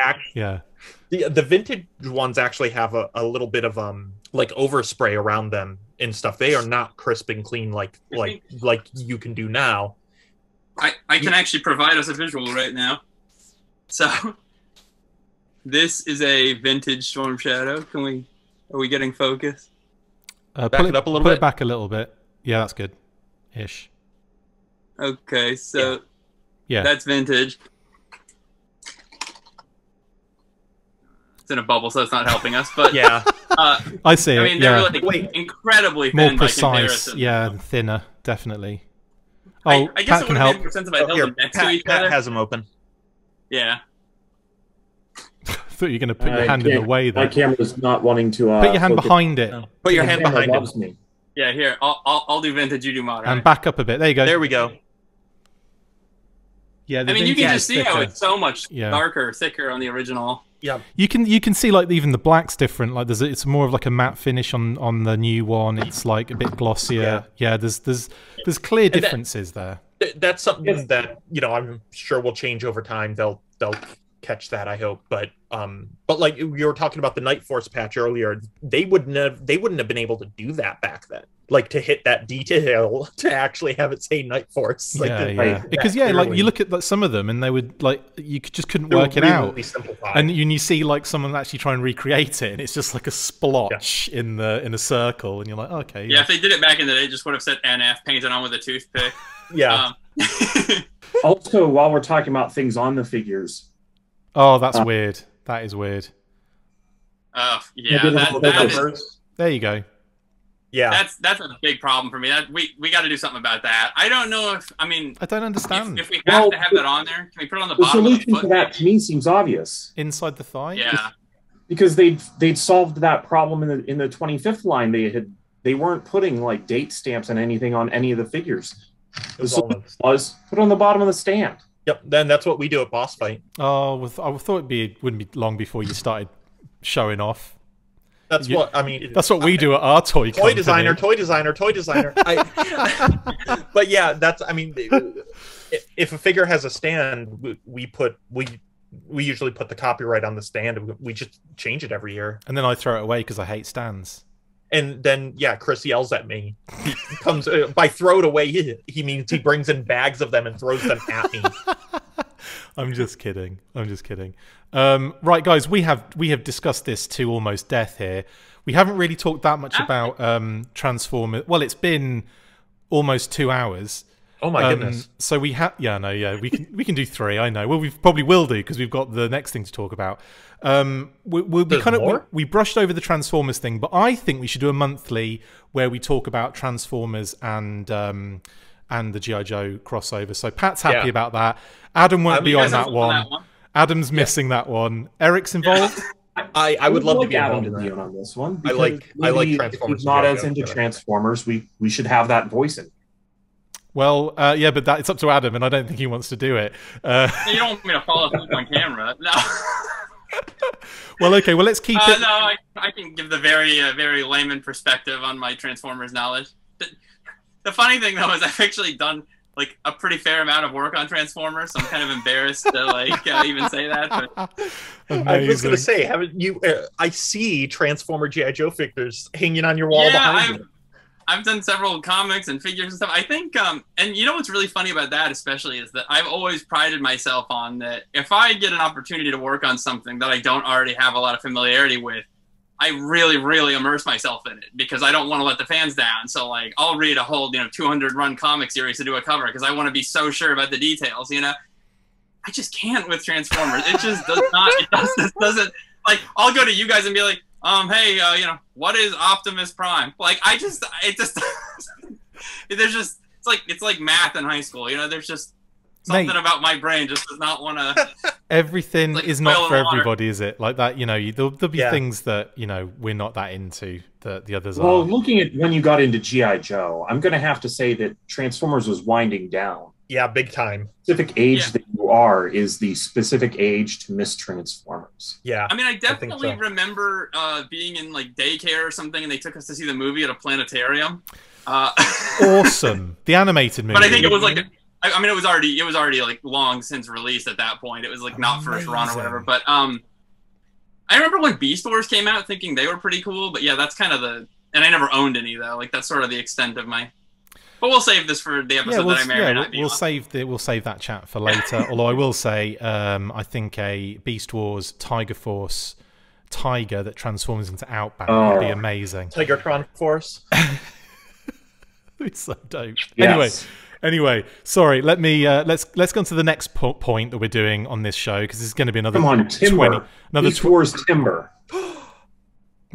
the vintage ones actually have a little bit of like overspray around them and stuff. They are not crisp and clean like you can do now. I can actually provide us a visual right now. So this is a vintage Storm Shadow. Are we getting focus? Back it up a little bit. Put it back a little bit. Yeah, that's good. Ish. Okay, so yeah, that's vintage. It's in a bubble, so it's not helping us. But Yeah. I see it. I mean, they're Yeah. really incredibly More thin by precise. comparison. Yeah, thinner, definitely. Oh, I guess Pat it can would have help. made more sense if I held Here, them next Pat, to each Pat other. has them open. Yeah. I thought you were going to put your hand in the way My there. camera's not wanting to. Put your hand focus. behind it Put your My hand camera behind it. loves me. Yeah, here. I'll do vintage, you do modern. and back up a bit. There you go. There we go. Yeah, the I mean, you can vintage just is see how thicker. it's so much Yeah. darker, thicker on the original. Yeah. You can see like even the black's different. Like it's more of like a matte finish on the new one. It's like a bit glossier. Yeah, there's clear that- differences there. That's something that I'm sure will change over time. They'll catch that, I hope. But like you were talking about the Night Force patch earlier, they wouldn't have been able to do that back then. Like to hit that detail to actually have it say Night Force. Like Because like you look at like, some of them and they would like you just couldn't work it out. Simplified. And you see like someone actually try and recreate it, and it's just like a splotch in a circle, and you're like, okay. Yeah, if they did it back in the day, it just would have said NF painted on with a toothpick. Yeah. Also, while we're talking about things on the figures, Oh, that's weird. That is weird. Oh, yeah, maybe that is, There you go. Yeah. that's a big problem for me. We got to do something about that. I don't know if I don't understand. if we have to have that on there, can we put it on the the bottom of the solution foot? to that to me seems obvious. Inside the thigh. Yeah. Because they'd solved that problem in the 25th line. They weren't putting like date stamps and anything on any of the figures. The solution was put it on the bottom of the stand. Yep. Then that's what we do at Boss Fight. Oh, I thought wouldn't be long before you started showing off. That's what I mean. That's what we do at our toy company. Toy designer. But yeah, that's. I mean, if a figure has a stand, we usually put the copyright on the stand. And we just change it every year. And then I throw it away because I hate stands. And then Chris yells at me. He comes by throw it away. He means he brings in bags of them and throws them at me. I'm just kidding. Right, guys, we have discussed this to almost death here. We haven't really talked that much about Transformers. Well, it's been almost 2 hours. Oh my goodness! So we have, we can do 3. I know. Well, we probably will do because we've got the next thing to talk about. We'll be we brushed over the Transformers thing, but I think we should do a monthly where we talk about Transformers and the G.I. Joe crossover. So Pat's happy about that. Adam won't be on that one. Adam's missing that one. Eric's involved. I would love to be Adam involved to in be on this one. I like Transformers. If he's not as into Transformers, we should have that voicing. Well, but it's up to Adam, and I don't think he wants to do it. You don't want me to fall asleep on camera, no. Well, okay. Well, let's keep it. No, I can give the very layman perspective on my Transformers knowledge. The funny thing though is I've actually done like a pretty fair amount of work on Transformers, so I'm kind of embarrassed to like even say that. But I was going to say, haven't you? I see Transformer G.I. Joe figures hanging on your wall behind you. I've done several comics and figures and stuff. I think, and you know what's really funny about that, especially, is that I've always prided myself on that. If I get an opportunity to work on something that I don't already have a lot of familiarity with, I really, really immerse myself in it because I don't want to let the fans down. So, like, I'll read a whole 200-run comic series to do a cover because I want to be so sure about the details. I just can't with Transformers. It just does not. It just doesn't. Like, I'll go to you guys and be like, hey, what is Optimus Prime? Like, it's like math in high school. There's just something about my brain just does not want to. Everything is not for everybody, is it? Like that, there'll be things that we're not that into that the others are. Well, looking at when you got into G.I. Joe, I'm going to have to say that Transformers was winding down. Yeah, big time. The specific age that you are is the specific age to miss Transformers. Yeah. I mean, I definitely remember being in like daycare or something, and they took us to see the movie at a planetarium. Awesome, the animated movie. But I think it was like, I mean, it was already like long since released at that point. It was like not first run or whatever. But I remember when Beast Wars came out, thinking they were pretty cool. But yeah, that's kind of and I never owned any though. Like that's sort of the extent of my. But we'll save this for the episode that I may or may not be on. We'll save that chat for later. Although I will say, I think a Beast Wars Tiger Force Tiger that transforms into Outback would be amazing. Tigertron Force. It's so dope. Yes. Anyway, sorry. Let's go on to the next point that we're doing on this show, because this is going to be another. Come on, Timber. Beast Wars Timber.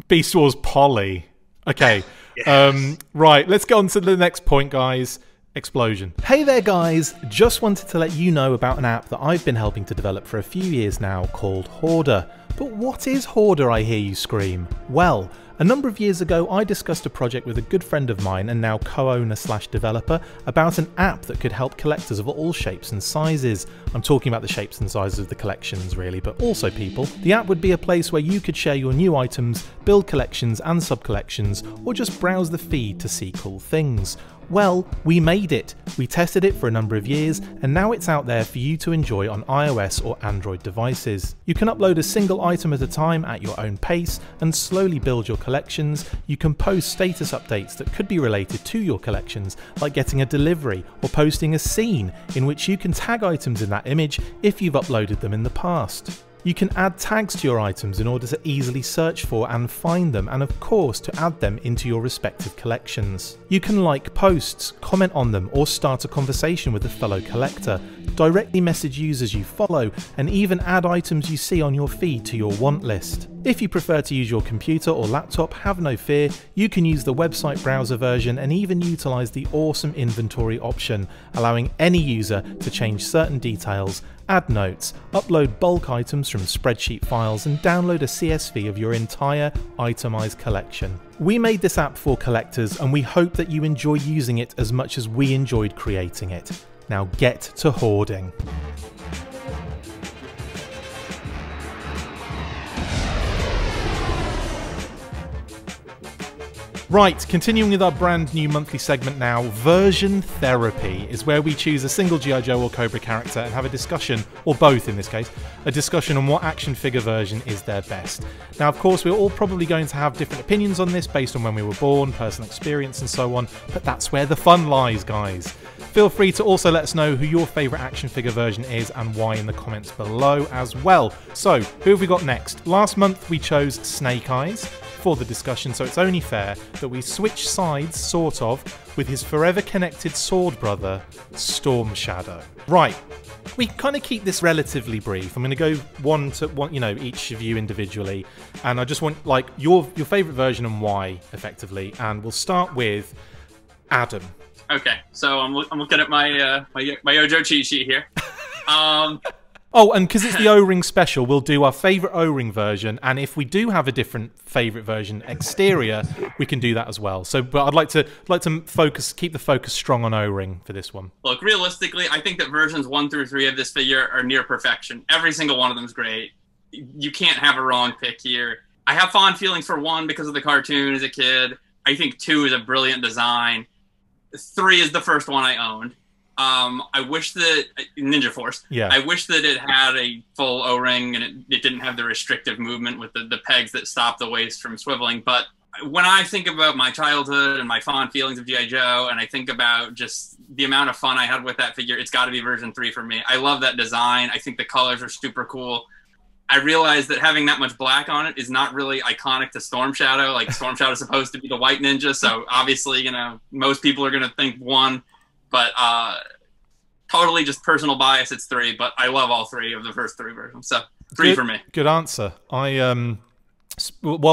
Beast Wars Polly. Okay. Yes. Right. Let's go on to the next point, guys. Explosion. Hey there, guys. Just wanted to let you know about an app that I've been helping to develop for a few years now called Hoardar. But what is Hoardar, I hear you scream? Well, a number of years ago I discussed a project with a good friend of mine and now co-owner/developer about an app that could help collectors of all shapes and sizes. I'm talking about the shapes and sizes of the collections really, but also people. The app would be a place where you could share your new items, build collections and sub-collections, or just browse the feed to see cool things. Well, we made it. We tested it for a number of years, and now it's out there for you to enjoy on iOS or Android devices. You can upload a single item at a time at your own pace and slowly build your collections. You can post status updates that could be related to your collections, like getting a delivery or posting a scene in which you can tag items in that image if you've uploaded them in the past. You can add tags to your items in order to easily search for and find them, and of course to add them into your respective collections. You can like posts, comment on them, or start a conversation with a fellow collector, directly message users you follow, and even add items you see on your feed to your want list. If you prefer to use your computer or laptop, have no fear, you can use the website browser version and even utilise the awesome inventory option, allowing any user to change certain details, add notes, upload bulk items from spreadsheet files, and download a CSV of your entire itemised collection. We made this app for collectors, and we hope that you enjoy using it as much as we enjoyed creating it. Now get to hoarding. Right, continuing with our brand new monthly segment now, Version Therapy is where we choose a single G.I. Joe or Cobra character and have a discussion, or both in this case, a discussion on what action figure version is their best. Now, of course, we're all probably going to have different opinions on this based on when we were born, personal experience and so on, but that's where the fun lies, guys. Feel free to also let us know who your favourite action figure version is and why in the comments below as well. So, who have we got next? Last month we chose Snake Eyes for the discussion, so it's only fair that we switch sides, sort of, with his forever connected sword brother, Storm Shadow. Right, we can kind of keep this relatively brief. I'm going to go one to one, you know, each of you individually, and I just want like your favourite version and why, effectively. And we'll start with Adam. Okay, so I'm looking at my my Ojo cheat sheet here. Oh, and because it's the O-Ring special, we'll do our favourite O-Ring version, and if we do have a different favourite version exterior, we can do that as well. So, but I'd like to keep the focus strong on O-Ring for this one. Look, realistically, I think that versions 1 through 3 of this figure are near perfection. Every single one of them is great. You can't have a wrong pick here. I have fond feelings for 1 because of the cartoon as a kid. I think 2 is a brilliant design. 3 is the first one I owned. I wish that Ninja Force. Yeah. I wish that it had a full O-ring and it didn't have the restrictive movement with the pegs that stop the waist from swiveling. But when I think about my childhood and my fond feelings of G.I. Joe, and I think about just the amount of fun I had with that figure, it's got to be version 3 for me. I love that design. I think the colors are super cool. I realize that having that much black on it is not really iconic to Storm Shadow. Like, Storm Shadow is supposed to be the white ninja, so obviously, you know, most people are going to think 1. But totally just personal bias, it's 3. But I love all 3 of the first 3 versions. So 3 for me. Good answer. While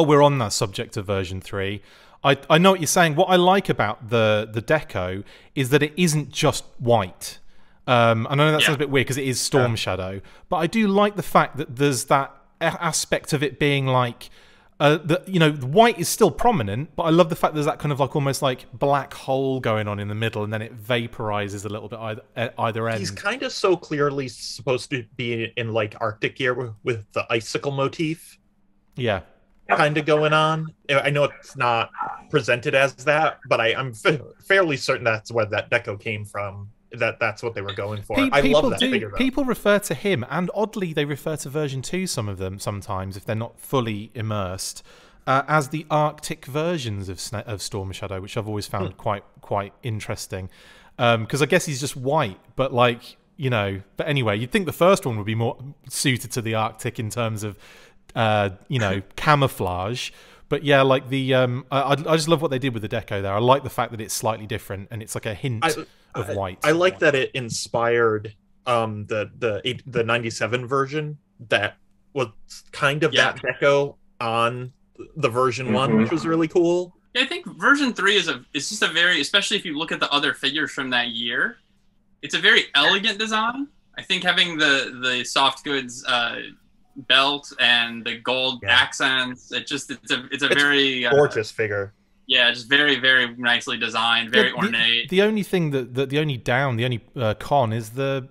we're on that subject of version 3, I know what you're saying. What I like about the deco is that it isn't just white. I know that sounds a bit weird because it is Storm Shadow, but I do like the fact that there's that aspect of it being like, the white is still prominent, but I love the fact there's that kind of like almost like black hole going on in the middle, and then it vaporizes a little bit at either end. He's kind of so clearly supposed to be in like Arctic gear with the icicle motif. Yeah. Kind of going on. I know it's not presented as that, but I'm fairly certain that's where that deco came from. That's what they were going for. I love that figure, though. People refer to him, and oddly they refer to version 2, some of them sometimes, if they're not fully immersed, as the Arctic versions of Storm Shadow, which I've always found quite interesting. Because I guess he's just white, but like, you know, but anyway, you'd think the first one would be more suited to the Arctic in terms of, you know, camouflage. But yeah, like the I just love what they did with the deco there. I like the fact that it's slightly different and it's like a hint of white. I like that it inspired the 97 version that was kind of that deco on the version 1, which was really cool. Yeah, I think version 3 is just a very, especially if you look at the other figures from that year, it's a very elegant design. I think having the soft goods belt and the gold accents, it's a very gorgeous figure. Yeah, just very, very nicely designed, very ornate. The only thing the only con is the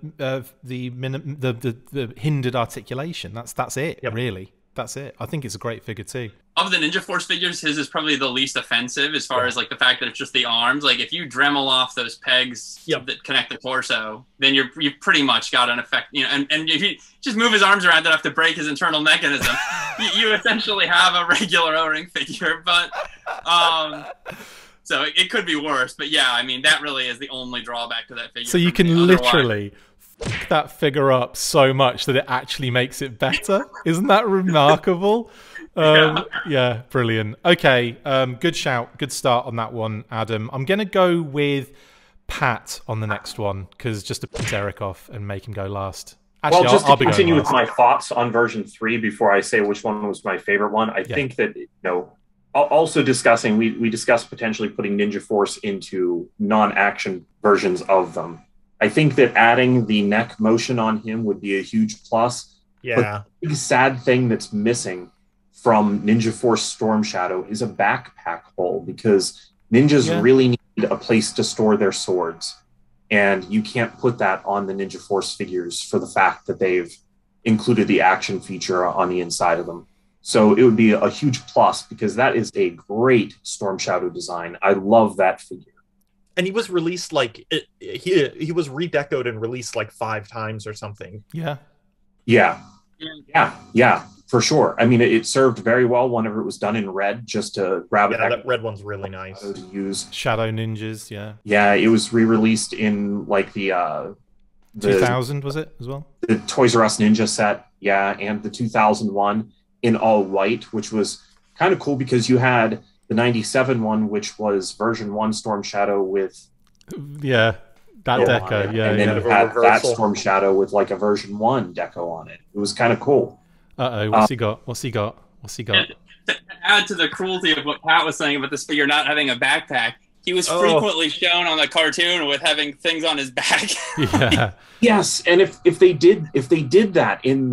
hindered articulation. That's it, really. That's it. I think it's a great figure too. Of the Ninja Force figures, his is probably the least offensive as far as like the fact that it's just the arms. Like if you Dremel off those pegs that connect the torso, then you've pretty much got an effect. You know, and if you just move his arms around enough to break his internal mechanism, you essentially have a regular O-ring figure. But so it could be worse. But yeah, I mean that really is the only drawback to that figure. So you can literally fuck that figure up so much that it actually makes it better. Isn't that remarkable? Yeah, brilliant. Okay, good shout. Good start on that one, Adam. I'm going to go with Pat on the next one, because just to piss Erik off and make him go last. Actually, well, just to continue with my thoughts on version 3 before I say which one was my favorite one, I think that, you know, also discussing, we discussed potentially putting Ninja Force into non-action versions of them. I think that adding the neck motion on him would be a huge plus. Yeah. But the big sad thing that's missing from Ninja Force Storm Shadow is a backpack hole, because ninjas really need a place to store their swords. And you can't put that on the Ninja Force figures for the fact that they've included the action feature on the inside of them. So it would be a huge plus, because that is a great Storm Shadow design. I love that figure. And he was released like he was redecoed and released like 5 times or something. Yeah, for sure. I mean, it served very well whenever it was done in red, just to grab it. That red one's really nice to use. Shadow Ninjas, yeah. It was re-released in like the 2000 was it as well? The Toys R Us Ninja set, and the 2001 in all white, which was kind of cool because you had the 97 one, which was version 1 Storm Shadow with that deco, and then you had that Storm Shadow with like a version 1 deco on it. It was kind of cool. What's he got? To add to the cruelty of what Pat was saying about this figure not having a backpack, he was frequently shown on the cartoon with having things on his back. Yes, and if they did that in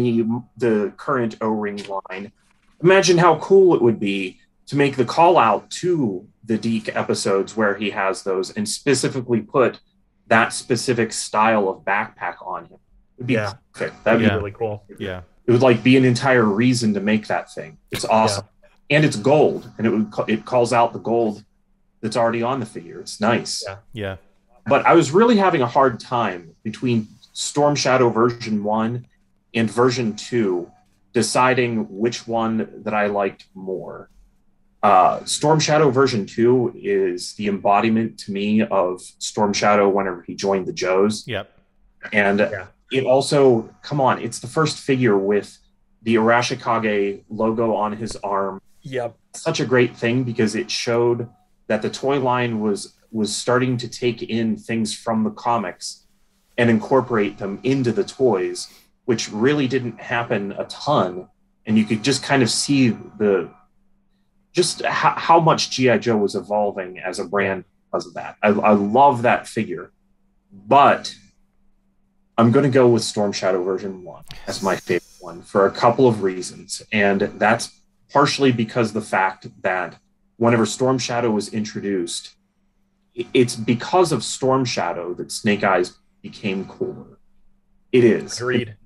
the current O-ring line, imagine how cool it would be to make the call out to the Deke episodes where he has those and specifically put that specific style of backpack on him. It would be perfect. That'd be really cool. Yeah. It would like be an entire reason to make that thing. It's awesome. And it's gold, and it calls out the gold that's already on the figure. It's nice. Yeah. But I was really having a hard time between Storm Shadow version 1 and version 2 deciding which one that I liked more. Storm Shadow version 2 is the embodiment to me of Storm Shadow whenever he joined the Joes. And it also, come on, it's the first figure with the Arashikage logo on his arm. Such a great thing, because it showed that the toy line was starting to take in things from the comics and incorporate them into the toys, which really didn't happen a ton. And you could just kind of see how much G.I. Joe was evolving as a brand because of that. I love that figure, but I'm going to go with Storm Shadow version 1 as my favorite one for a couple of reasons. And that's partially because of the fact that whenever Storm Shadow was introduced, it's because of Storm Shadow that Snake Eyes became cooler. It is. Agreed.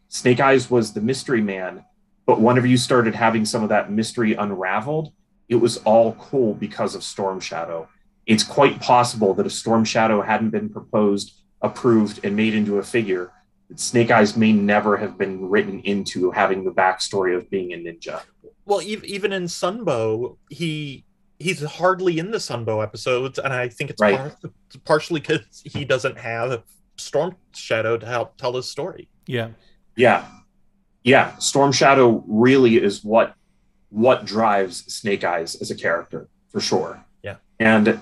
Snake Eyes was the mystery man, but whenever you started having some of that mystery unraveled, it was all cool because of Storm Shadow. It's quite possible that if Storm Shadow hadn't been proposed, approved, and made into a figure, that Snake Eyes may never have been written into having the backstory of being a ninja. Well, even in Sunbow, he's hardly in the Sunbow episodes, and I think it's partially because he doesn't have Storm Shadow to help tell his story. Yeah. Storm Shadow really is what what drives Snake Eyes as a character, for sure. Yeah. And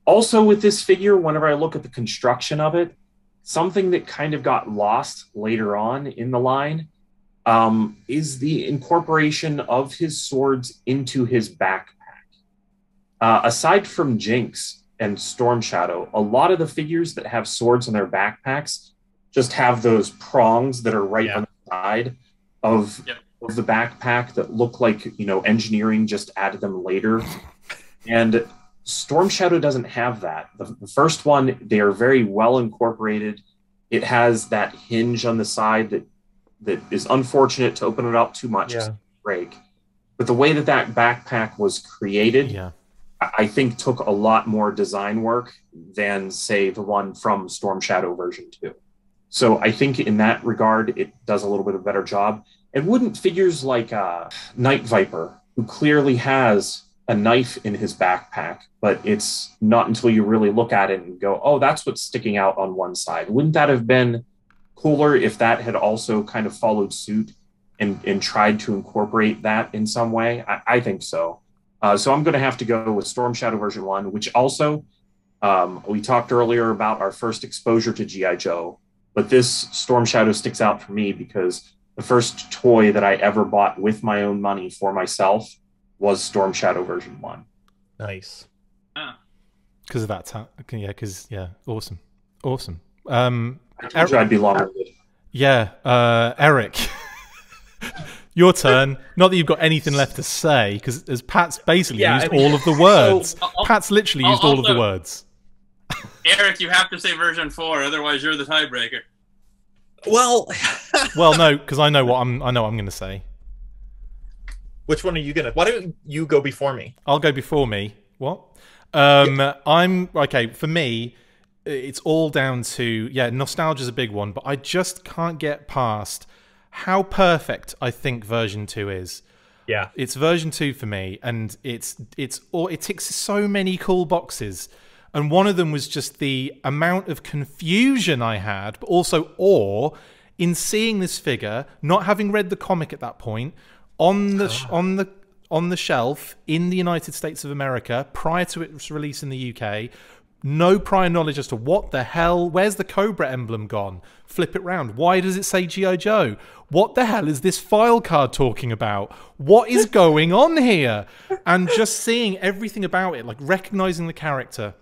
also with this figure, whenever I look at the construction of it, something that kind of got lost later on in the line is the incorporation of his swords into his backpack. Aside from Jinx and Storm Shadow, a lot of the figures that have swords in their backpacks just have those prongs that are right on the side of the backpack that look like, you know, engineering just added them later. And Storm Shadow doesn't have that. The first one, they are very well incorporated. It has that hinge on the side that is unfortunate to open it up too much to break. But the way that backpack was created, I think took a lot more design work than, say, the one from Storm Shadow version 2. So I think in that regard, it does a little bit of a better job. And wouldn't figures like Night Viper, who clearly has a knife in his backpack, but it's not until you really look at it and go, oh, that's what's sticking out on one side. Wouldn't that have been cooler if that had also kind of followed suit and tried to incorporate that in some way? I think so. So I'm going to have to go with Storm Shadow version 1, which also, we talked earlier about our first exposure to G.I. Joe, but this Storm Shadow sticks out for me because the first toy that I ever bought with my own money for myself was Storm Shadow version 1. Nice. Because of that time. Awesome. I told you I'd be long-winded. Erik. Your turn. Not that you've got anything left to say, because as Pat's basically used all of the words. Pat's literally used all of the words. Erik, you have to say version 4, otherwise you're the tiebreaker. Well, no, because I know what I'm going to say. Which one are you gonna? Why don't you go before me? I'll go before me. What? I'm okay. For me, it's all down to nostalgia's a big one, but I just can't get past how perfect I think version 2 is. Yeah, it's version 2 for me, and it ticks so many cool boxes. And one of them was just the amount of confusion I had, but also awe in seeing this figure, not having read the comic at that point, on the shelf in the United States of America prior to its release in the UK. No prior knowledge as to what the hell, where's the Cobra emblem gone? Flip it round. Why does it say G.I. Joe? What the hell is this file card talking about? What is going on here? And just seeing everything about it, like recognizing the character,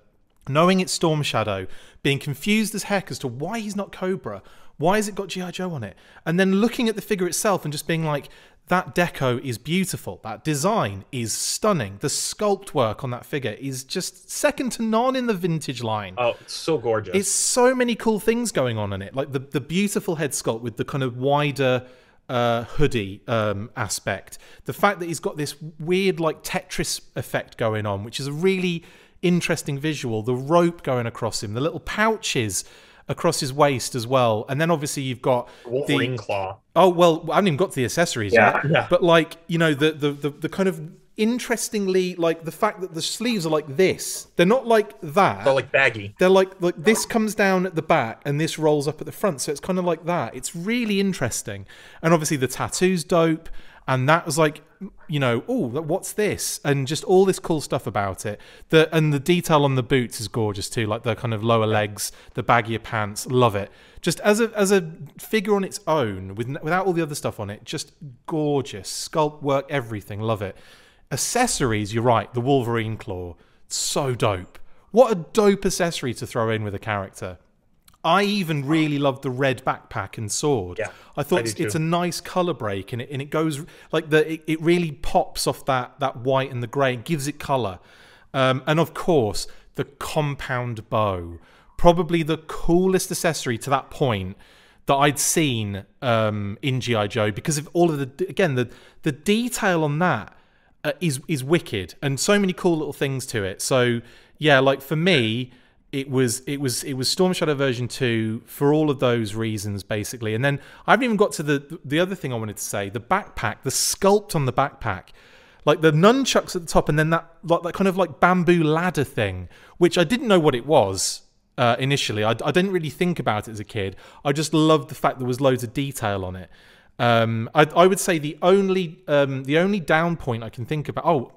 knowing it's Storm Shadow, being confused as heck as to why he's not Cobra. Why has it got G.I. Joe on it? And then looking at the figure itself and just being like, that deco is beautiful. That design is stunning. The sculpt work on that figure is just second to none in the vintage line. Oh, it's so gorgeous. It's so many cool things going on in it. Like the beautiful head sculpt with the kind of wider hoodie aspect. The fact that he's got this weird like Tetris effect going on, which is a really interesting visual. The rope going across him. The little pouches across his waist as well, and then obviously you've got Wolverine claw. Oh well, I haven't even got to the accessories yet. Yeah. But like, you know, the kind of interestingly, like the fact that the sleeves are like this. They're not like that. They're like baggy. They're like this comes down at the back and this rolls up at the front, so it's kind of like that. It's really interesting, and obviously the tattoo's dope. And that was like, you know, oh, what's this? And just all this cool stuff about it. And the detail on the boots is gorgeous too, like the kind of lower legs, the baggier pants. Love it. Just as a figure on its own, without all the other stuff on it, just gorgeous. Sculpt work, everything. Love it. Accessories, you're right. The Wolverine claw, so dope. What a dope accessory to throw in with a character. I even really love the red backpack and sword. Yeah, I thought it's a nice color break, and it goes like it really pops off that white and the gray and gives it color. And of course, the compound bow, probably the coolest accessory to that point that I'd seen in G.I. Joe, because of all of the detail on that is wicked, and so many cool little things to it. So yeah, like for me, It was Storm Shadow version 2 for all of those reasons, basically. And then I haven't even got to the other thing I wanted to say. The backpack, the sculpt on the backpack. Like the nunchucks at the top, and then that kind of like bamboo ladder thing, which I didn't know what it was initially. I didn't really think about it as a kid. I just loved the fact there was loads of detail on it. I would say the only down point I can think about. Oh,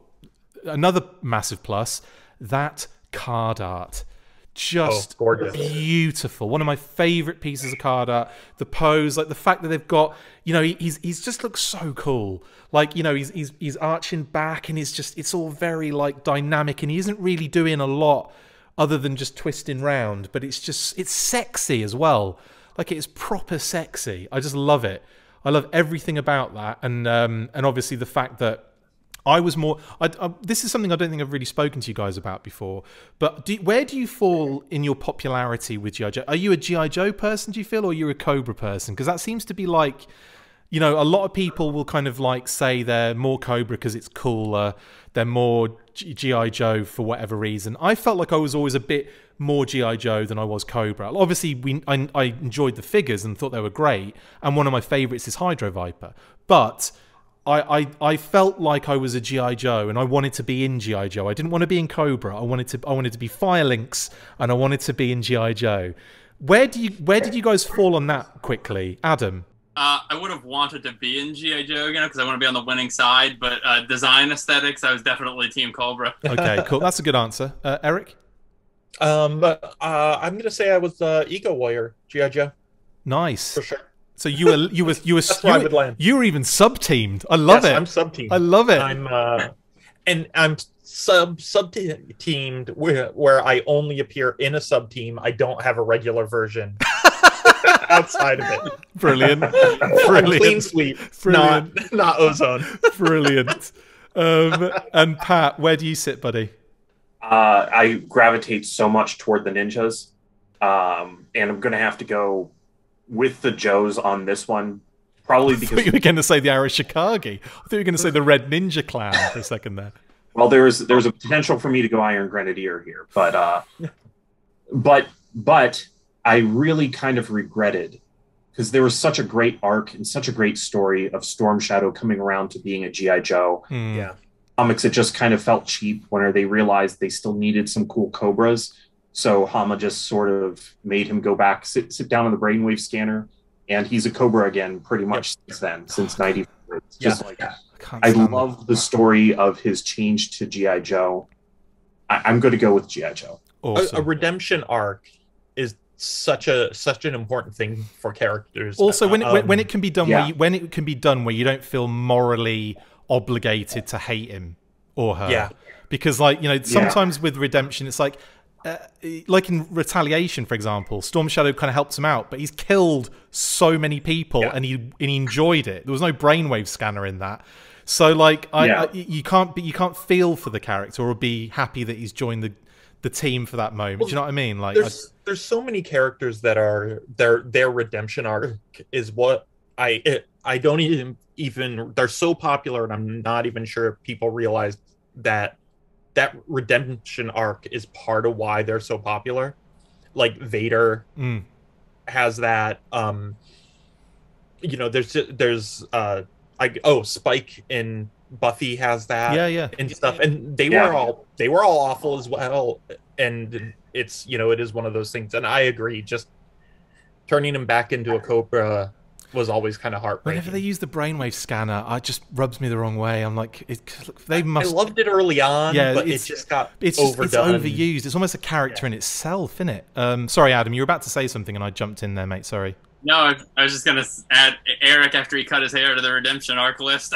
another massive plus, that card art. Just gorgeous. Beautiful. One of my favorite pieces of card art. The pose, like the fact that they've got, you know, he's just looks so cool. Like, you know, he's arching back, and it's all very like dynamic, and he isn't really doing a lot other than just twisting round, but it's sexy as well. Like, it's proper sexy. I just love it. I love everything about that, and obviously the fact that I was more. This is something I don't think I've really spoken to you guys about before. But where do you fall in your popularity with GI Joe? Are you a GI Joe person? Do you feel, or are you a Cobra person? Because that seems to be like, you know, a lot of people will kind of like say they're more Cobra because it's cooler. They're more GI Joe for whatever reason. I felt like I was always a bit more GI Joe than I was Cobra. Obviously, I enjoyed the figures and thought they were great. And one of my favorites is Hydro Viper, but I felt like I was a G.I. Joe, and I wanted to be in G.I. Joe. I didn't want to be in Cobra. I wanted to be Firelinks, and I wanted to be in G.I. Joe. Where did you guys fall on that quickly? Adam? I would have wanted to be in G.I. Joe again because I want to be on the winning side, but design aesthetics, I was definitely Team Cobra. Okay, cool. That's a good answer. Erik? I'm going to say I was Ego Warrior, G.I. Joe. Nice. For sure. So you were That's where I would land. You were even sub-teamed. I love it. I'm sub-teamed. I love it. I'm sub-teamed where I only appear in a sub-team. I don't have a regular version outside of it. Brilliant. Clean sweep. Brilliant. Not Ozone. Brilliant. And Pat, where do you sit, buddy? I gravitate so much toward the ninjas, and I'm going to have to go with the Joes on this one, probably because I thought you were going to say the Arashikage. I thought you were going to say the Red Ninja Clan for a second there. Well, there's a potential for me to go Iron Grenadier here, but I really kind of regretted, because there was such a great arc and such a great story of Storm Shadow coming around to being a G.I. Joe. Yeah. Comics, it just kind of felt cheap when they realized they still needed some cool Cobras. So Hama just sort of made him go back, sit down on the brainwave scanner, and he's a Cobra again pretty much since then, since 94. It's just like that. I love the story of his change to G.I. Joe. I'm going to go with G.I. Joe. Awesome. A redemption arc is such an important thing for characters. Also, when it can be done, yeah. when it can be done where you don't feel morally obligated to hate him or her. Yeah. Because, like, you know, sometimes with redemption, it's like in Retaliation, for example, Storm Shadow kind of helps him out, but he's killed so many people, and he enjoyed it. There was no brainwave scanner in that, so like you can't feel for the character or be happy that he's joined the team for that moment. Do you know what I mean? Like, there's so many characters that are their redemption arc is what I don't even they're so popular, and I'm not even sure if people realize that redemption arc is part of why they're so popular. Like Vader has that. You know, there's Spike in Buffy has that. And stuff. And they were all awful as well. And it's, you know, it is one of those things. And I agree. Just turning him back into a Cobra was always kind of heartbreaking. Whenever they use the brainwave scanner, it just rubs me the wrong way. I'm like, they must. I loved it early on, but it just got overdone. It's overused. It's almost a character in itself, isn't it? Sorry, Adam, you were about to say something, and I jumped in there, mate. Sorry. No, I was just gonna add Erik after he cut his hair to the redemption arc list.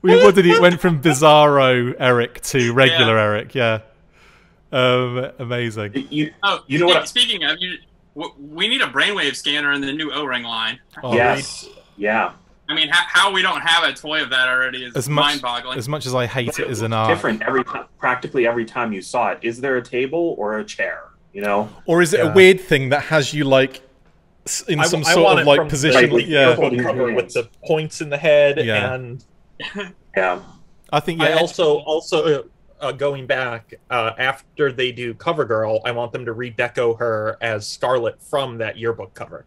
What did he went from Bizarro Erik to regular Erik? Yeah. Amazing. You know what? Speaking of we need a brainwave scanner in the new O-Ring line. Oh, yes. Yeah. I mean, how we don't have a toy of that already is mind-boggling. As much as I hate it as an art. Different practically every time you saw it. Is there a table or a chair? You know? Or is it a weird thing that has you like in some sort of like position? Cover with the points in the head and I think I also going back after they do CoverGirl, I want them to redeco her as Scarlet from that yearbook cover.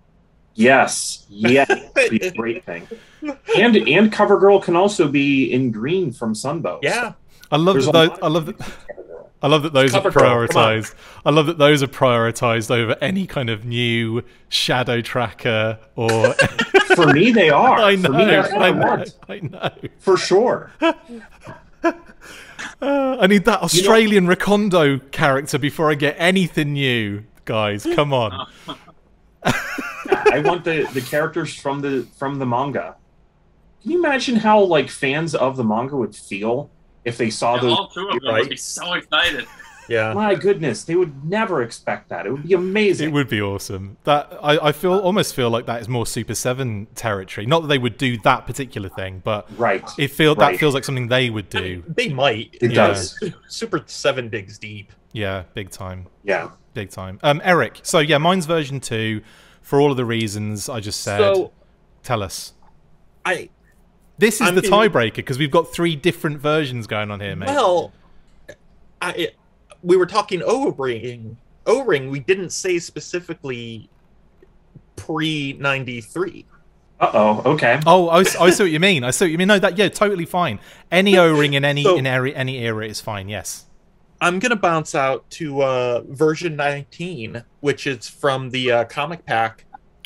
Yes, that'd be a great thing. And CoverGirl can also be in green from Sunbow. Yeah, I love I love that those are Cover girl, come on. prioritized. I love that those are prioritized over any kind of new shadow tracker or. For me, they are. I know. For me, that's what I want. I know. For sure. I need that Australian Recondo character before I get anything new, guys. Come on. I want the characters from the manga. Can you imagine how like fans of the manga would feel if they saw those? All two of them would be so excited. Yeah. My goodness, they would never expect that. It would be amazing. It would be awesome. That I almost feel like that is more Super 7 territory. Not that they would do that particular thing, but right. That feels like something they would do. They might. It does. Super 7 digs deep. Yeah, big time. Yeah. Big time. Erik, so yeah, mine's version 2 for all of the reasons I just said. So, tell us. This is the tiebreaker because we've got 3 different versions going on here, mate. Well, we were talking O-ring. O-ring, we didn't say specifically pre-93. Uh-oh, okay. Oh, I see what you mean. I see what you mean. No, totally fine. Any O-ring in any era is fine, yes. I'm going to bounce out to version 19, which is from the comic pack.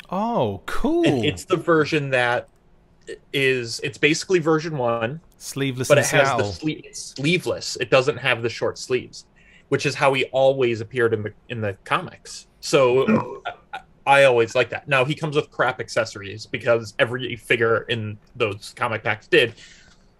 Oh, cool. And it's the version that it's basically version 1. Sleeveless, but it has it's sleeveless. It doesn't have the short sleeves, which is how he always appeared in the comics. So I always like that. Now he comes with crap accessories because every figure in those comic packs did.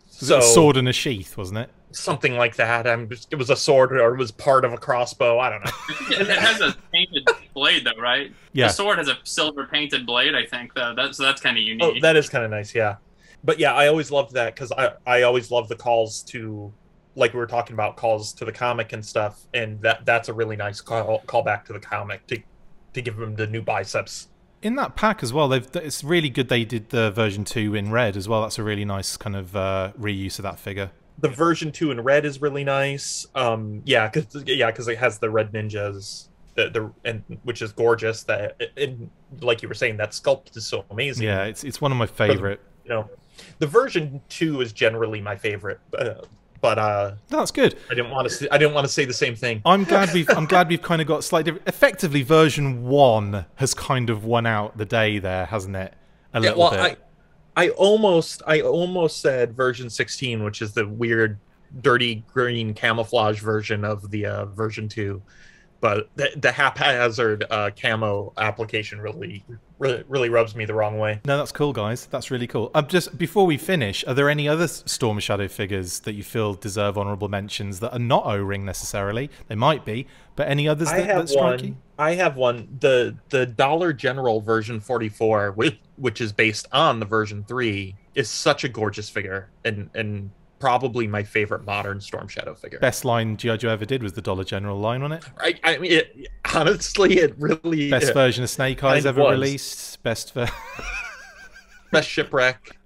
So a sword and a sheath, wasn't it? Something like that. It was a sword, or it was part of a crossbow. I don't know. It has a painted blade, though, right? Yeah. The sword has a silver painted blade, I think. Though that's kind of unique. Oh, that is kind of nice, yeah. But yeah, I always loved that because I always love the calls to, like we were talking about, calls to the comic and stuff, and that's a really nice call back to the comic to give him the new biceps. In that pack as well, it's really good they did the version 2 in red as well. That's a really nice kind of reuse of that figure. The version 2 in red is really nice. Yeah, because it has the red ninjas, which is gorgeous. Like you were saying, that sculpt is so amazing. Yeah, it's one of my favorite. The version 2 is generally my favorite, but that's good. I didn't want to say the same thing. I'm glad we've kind of got slightly different. Effectively, version 1 has kind of won out the day there, hasn't it? A little bit. I almost said version 16, which is the weird, dirty green camouflage version of the version 2, but the haphazard camo application really rubs me the wrong way. No, that's cool, guys. That's really cool. Just before we finish, are there any other Storm Shadow figures that you feel deserve honourable mentions that are not O-ring necessarily? They might be, but any others that strike you? I have one. The Dollar General version 44, which is based on the version 3, is such a gorgeous figure and probably my favorite modern Storm Shadow figure. Best line G.I. Joe ever did was the Dollar General line on it. I mean, honestly, it really... Best version of Snake Eyes ever released. Best Shipwreck.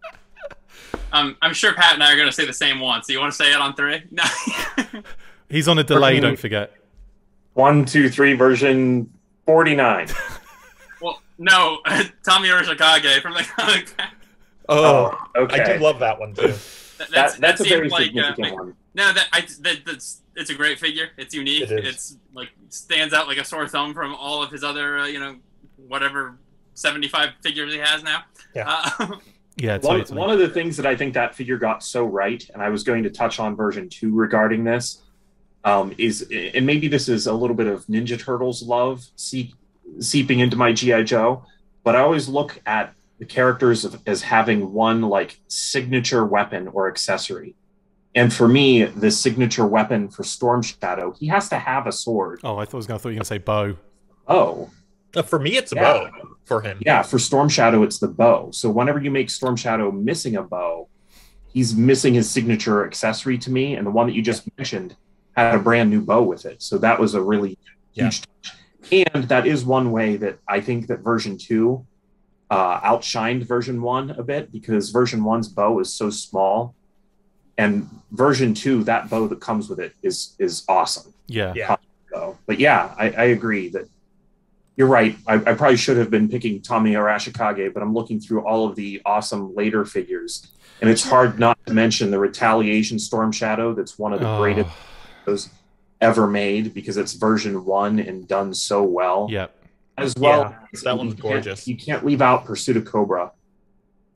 I'm sure Pat and I are going to say the same one. So you want to say it on 3? No. He's on a delay, don't forget. 1, 2, 3, version 49. Well, no, Tommy Urashikage from the comic pack. Oh, okay. I do love that one, too. That's a very significant one. No, it's a great figure. It's unique. It's like stands out like a sore thumb from all of his other, whatever 75 figures he has now. Yeah. Yeah. Totally. One of the things that I think that figure got so right, and I was going to touch on version 2 regarding this, is, and maybe this is a little bit of Ninja Turtles love seeping into my G.I. Joe, but I always look at the characters as having one like signature weapon or accessory. And for me, the signature weapon for Storm Shadow, he has to have a sword. Oh, I thought you were going to say bow. Oh. For me, it's a bow for him. Yeah, for Storm Shadow, it's the bow. So whenever you make Storm Shadow missing a bow, he's missing his signature accessory to me. And the one that you just mentioned had a brand new bow with it. So that was a really huge touch. And that is one way that I think that version 2 outshined version 1 a bit, because version 1's bow is so small, and version 2, that bow that comes with it is awesome. Yeah. But yeah, I agree that you're right. I probably should have been picking Tommy Arashikage, but I'm looking through all of the awesome later figures, and it's hard not to mention the Retaliation Storm Shadow. That's one of the greatest. ever made because it's version 1 and done so well. Yep. As well, Yeah, that one's gorgeous. You can't leave out Pursuit of Cobra,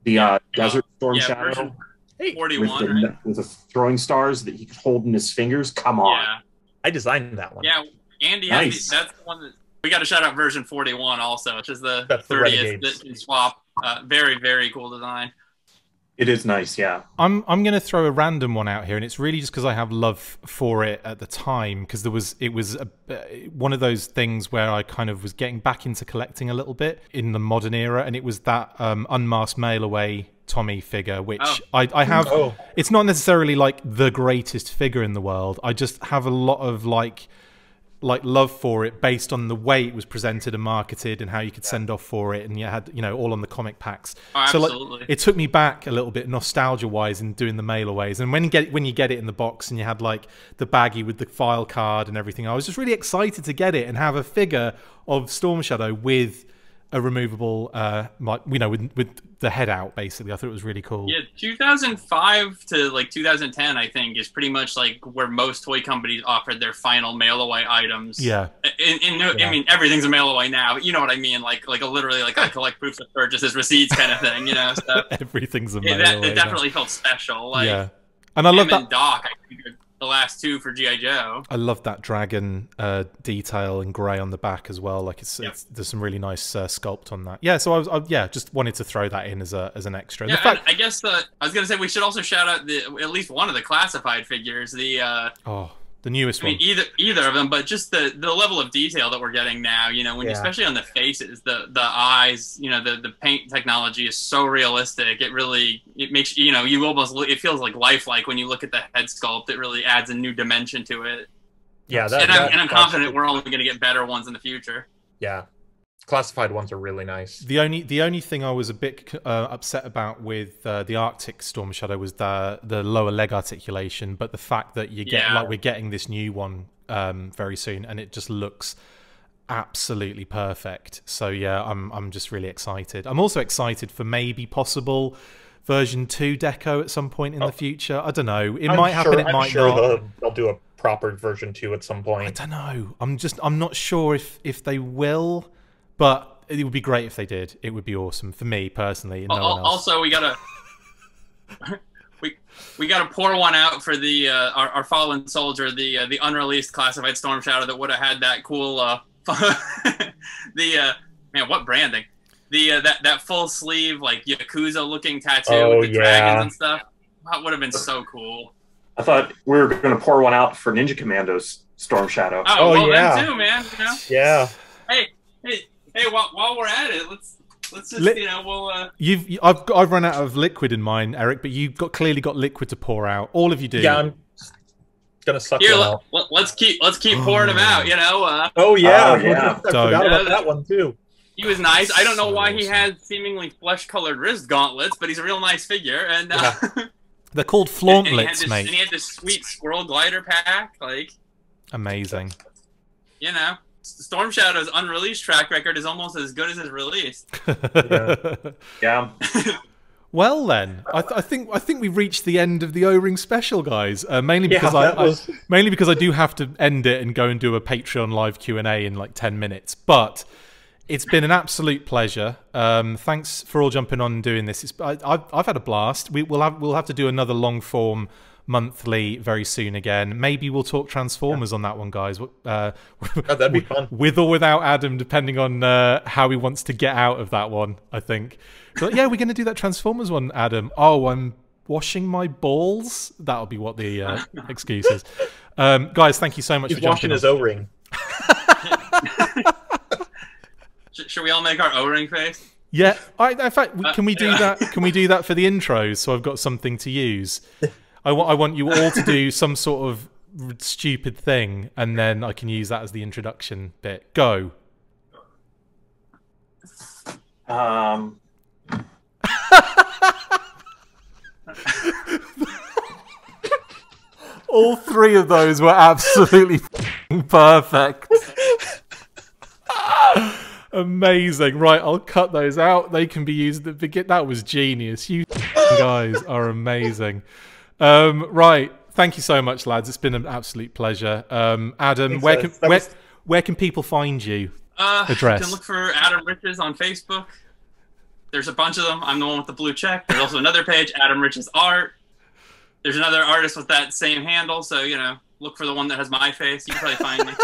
the Desert Storm Shadow 41 with the throwing stars that he could hold in his fingers. Come on. Yeah. I designed that one. Yeah, Andy Nice. that's the one that we got to shout out version 41 also, which is the That's the 30th Renegades. that can swap. Very, very cool design. It is nice, yeah. I'm going to throw a random one out here, and it's really just because I have love for it at the time, because it was one of those things where I kind of was getting back into collecting a little bit in the modern era, and it was that unmasked mail away Tommy figure, which I have. Oh. It's not necessarily like the greatest figure in the world. I just have a lot of like love for it based on the way it was presented and marketed and how you could send off for it, and you had, you know, all on the comic packs. Oh, so absolutely. like, it took me back a little bit nostalgia wise in doing the mailaways, and when you get it in the box and you had like the baggie with the file card and everything, I was just really excited to get it and have a figure of Storm Shadow with a removable like, you know, with the head out, basically. I thought it was really cool. Yeah, 2005 to like 2010, I think, is pretty much like where most toy companies offered their final mail away items. Yeah. I mean, everything's a mail away now, but you know what I mean? Like literally, like I collect proofs of purchases, receipts, kind of thing. You know, so Everything's a it definitely felt special. Like, yeah. And I love him that. and Doc, I think, are the last two for G.I. Joe. I love that dragon detail and grey on the back as well. Like it's there's some really nice sculpt on that. Yeah, so I just wanted to throw that in as an extra. Yeah, The fact, I guess I was gonna say we should also shout out at least one of the classified figures. the newest one. I mean, either of them, but just the level of detail that we're getting now, you know, when especially on the faces, the eyes, you know, the paint technology is so realistic. It makes, you know, it feels like lifelike when you look at the head sculpt. It really adds a new dimension to it. Yeah, I'm confident we're only going to get better ones in the future. Yeah, classified ones are really nice. The only thing I was a bit upset about with the Arctic Storm Shadow was the lower leg articulation, but the fact that we're getting this new one very soon, and it just looks absolutely perfect. So yeah, I'm just really excited. I'm also excited for maybe possible version 2 deco at some point in the future. I don't know. It might happen. It might not. They'll do a proper version 2 at some point. I don't know. I'm not sure if they will. But it would be great if they did. It would be awesome for me personally. And no one else. Also, we gotta we gotta pour one out for the our fallen soldier, the unreleased classified Storm Shadow that would have had that cool man, what branding? That full sleeve like Yakuza looking tattoo with the dragons and stuff. That would have been so cool. I thought we were going to pour one out for Ninja Commando's Storm Shadow. Oh well, them too, man. You know? Yeah. Hey, while we're at it, let's just we'll. I've run out of liquid in mine, Eric, but you've clearly got liquid to pour out. All of you do. Yeah, I'm gonna suck Here, one out. Let's keep pouring them out. You know. I forgot Don't. about that one too. He was nice. I don't know why he had seemingly flesh-colored wrist gauntlets, but he's a real nice figure. And they're called flauntlets, mate. And he had this sweet squirrel glider pack, like amazing. You know. Storm Shadow's unreleased track record is almost as good as his release. Yeah. Well then, I think we reached the end of the O-Ring special, guys. Mainly because mainly because I do have to end it and go and do a Patreon live Q&A in like 10 minutes. But it's been an absolute pleasure. Thanks for all jumping on and doing this. I've had a blast. We'll have to do another long form monthly very soon again. Maybe we'll talk Transformers on that one, guys. That'd be fun. With or without Adam, depending on how he wants to get out of that one, I think. But yeah, we're going to do that Transformers one, Adam. Oh, I'm washing my balls. That'll be what the excuse is. Guys, thank you so much for jumping on. He's washing his O-ring. Should we all make our O-ring face? Yeah. In fact, can we do that? Can we do that for the intros? So I've got something to use. I want you all to do some sort of stupid thing, and then I can use that as the introduction bit. Go. All three of those were absolutely perfect. Amazing. Right, I'll cut those out. They can be used at the beginning. That was genius. You guys are amazing. Right. Thank you so much, lads. It's been an absolute pleasure. Adam, Thanks, where can people find you? Address. You can look for Adam Riches on Facebook. There's a bunch of them. I'm the one with the blue check. There's also another page, Adam Riches Art. There's another artist with that same handle, so, you know, look for the one that has my face. You can probably find me.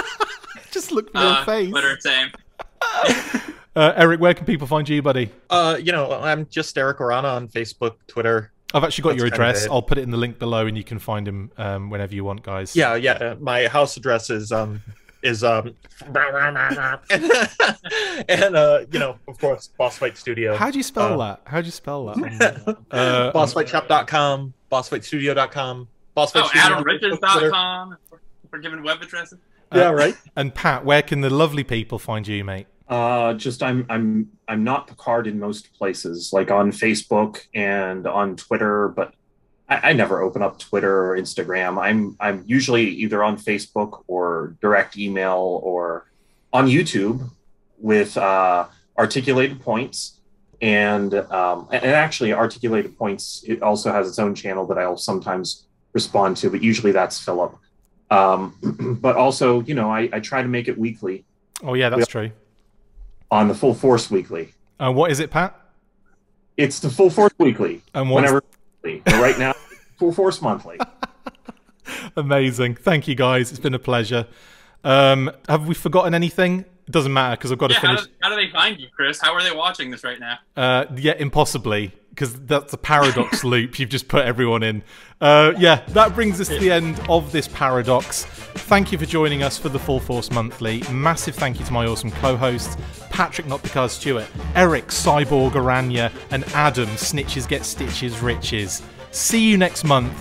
Just look for your face. Twitter, same. Eric, where can people find you, buddy? You know, I'm just Erik Araña on Facebook, Twitter. I've actually got your address. I'll put it in the link below, and you can find him whenever you want, guys. Yeah. My house address is and you know, of course, Boss Fight Studio. How do you spell that? BossFightShop.com, BossFightStudio.com, AdamRiches.com. We're giving web addresses. Yeah, right. And Pat, where can the lovely people find you, mate? Just I'm not Picard in most places, like on Facebook and on Twitter, but I never open up Twitter or Instagram. I'm usually either on Facebook or direct email or on YouTube with Articulated Points, and actually Articulated Points, it also has its own channel that I'll sometimes respond to, but usually that's Philip. But also, you know, I try to make it weekly. Oh yeah, that's true. On the Full Force Weekly. What is it, Pat? It's the Full Force Weekly. And whenever. But right now, Full Force Monthly. Amazing. Thank you, guys. It's been a pleasure. Have we forgotten anything? It doesn't matter because I've got to finish. How do they find you, Chris? How are they watching this right now? Yeah, impossibly, because that's a paradox loop you've just put everyone in. Yeah, that brings us to the end of this paradox. Thank you for joining us for the Full Force Monthly. Massive thank you to my awesome co-hosts, Patrick Notpicard Stewart, Eric Cyborg Araña, and Adam Snitches Get Stitches Riches. See you next month.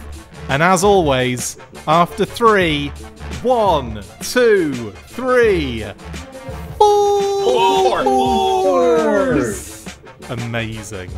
And as always, after 3, 1, 2, 3, Force! Amazing.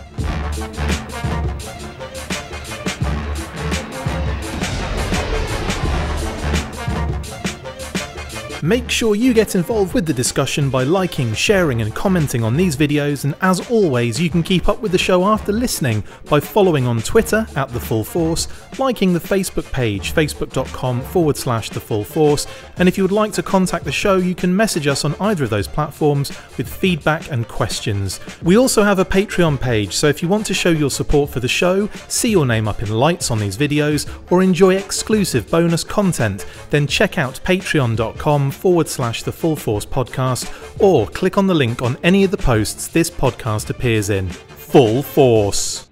Make sure you get involved with the discussion by liking, sharing and commenting on these videos, and as always you can keep up with the show after listening by following on Twitter @TheFullForce, liking the Facebook page facebook.com/TheFullForce, and if you would like to contact the show you can message us on either of those platforms with feedback and questions. We also have a Patreon page, so if you want to show your support for the show, see your name up in lights on these videos, or enjoy exclusive bonus content, then check out patreon.com/TheFullForce podcast, or click on the link on any of the posts this podcast appears in. Full Force!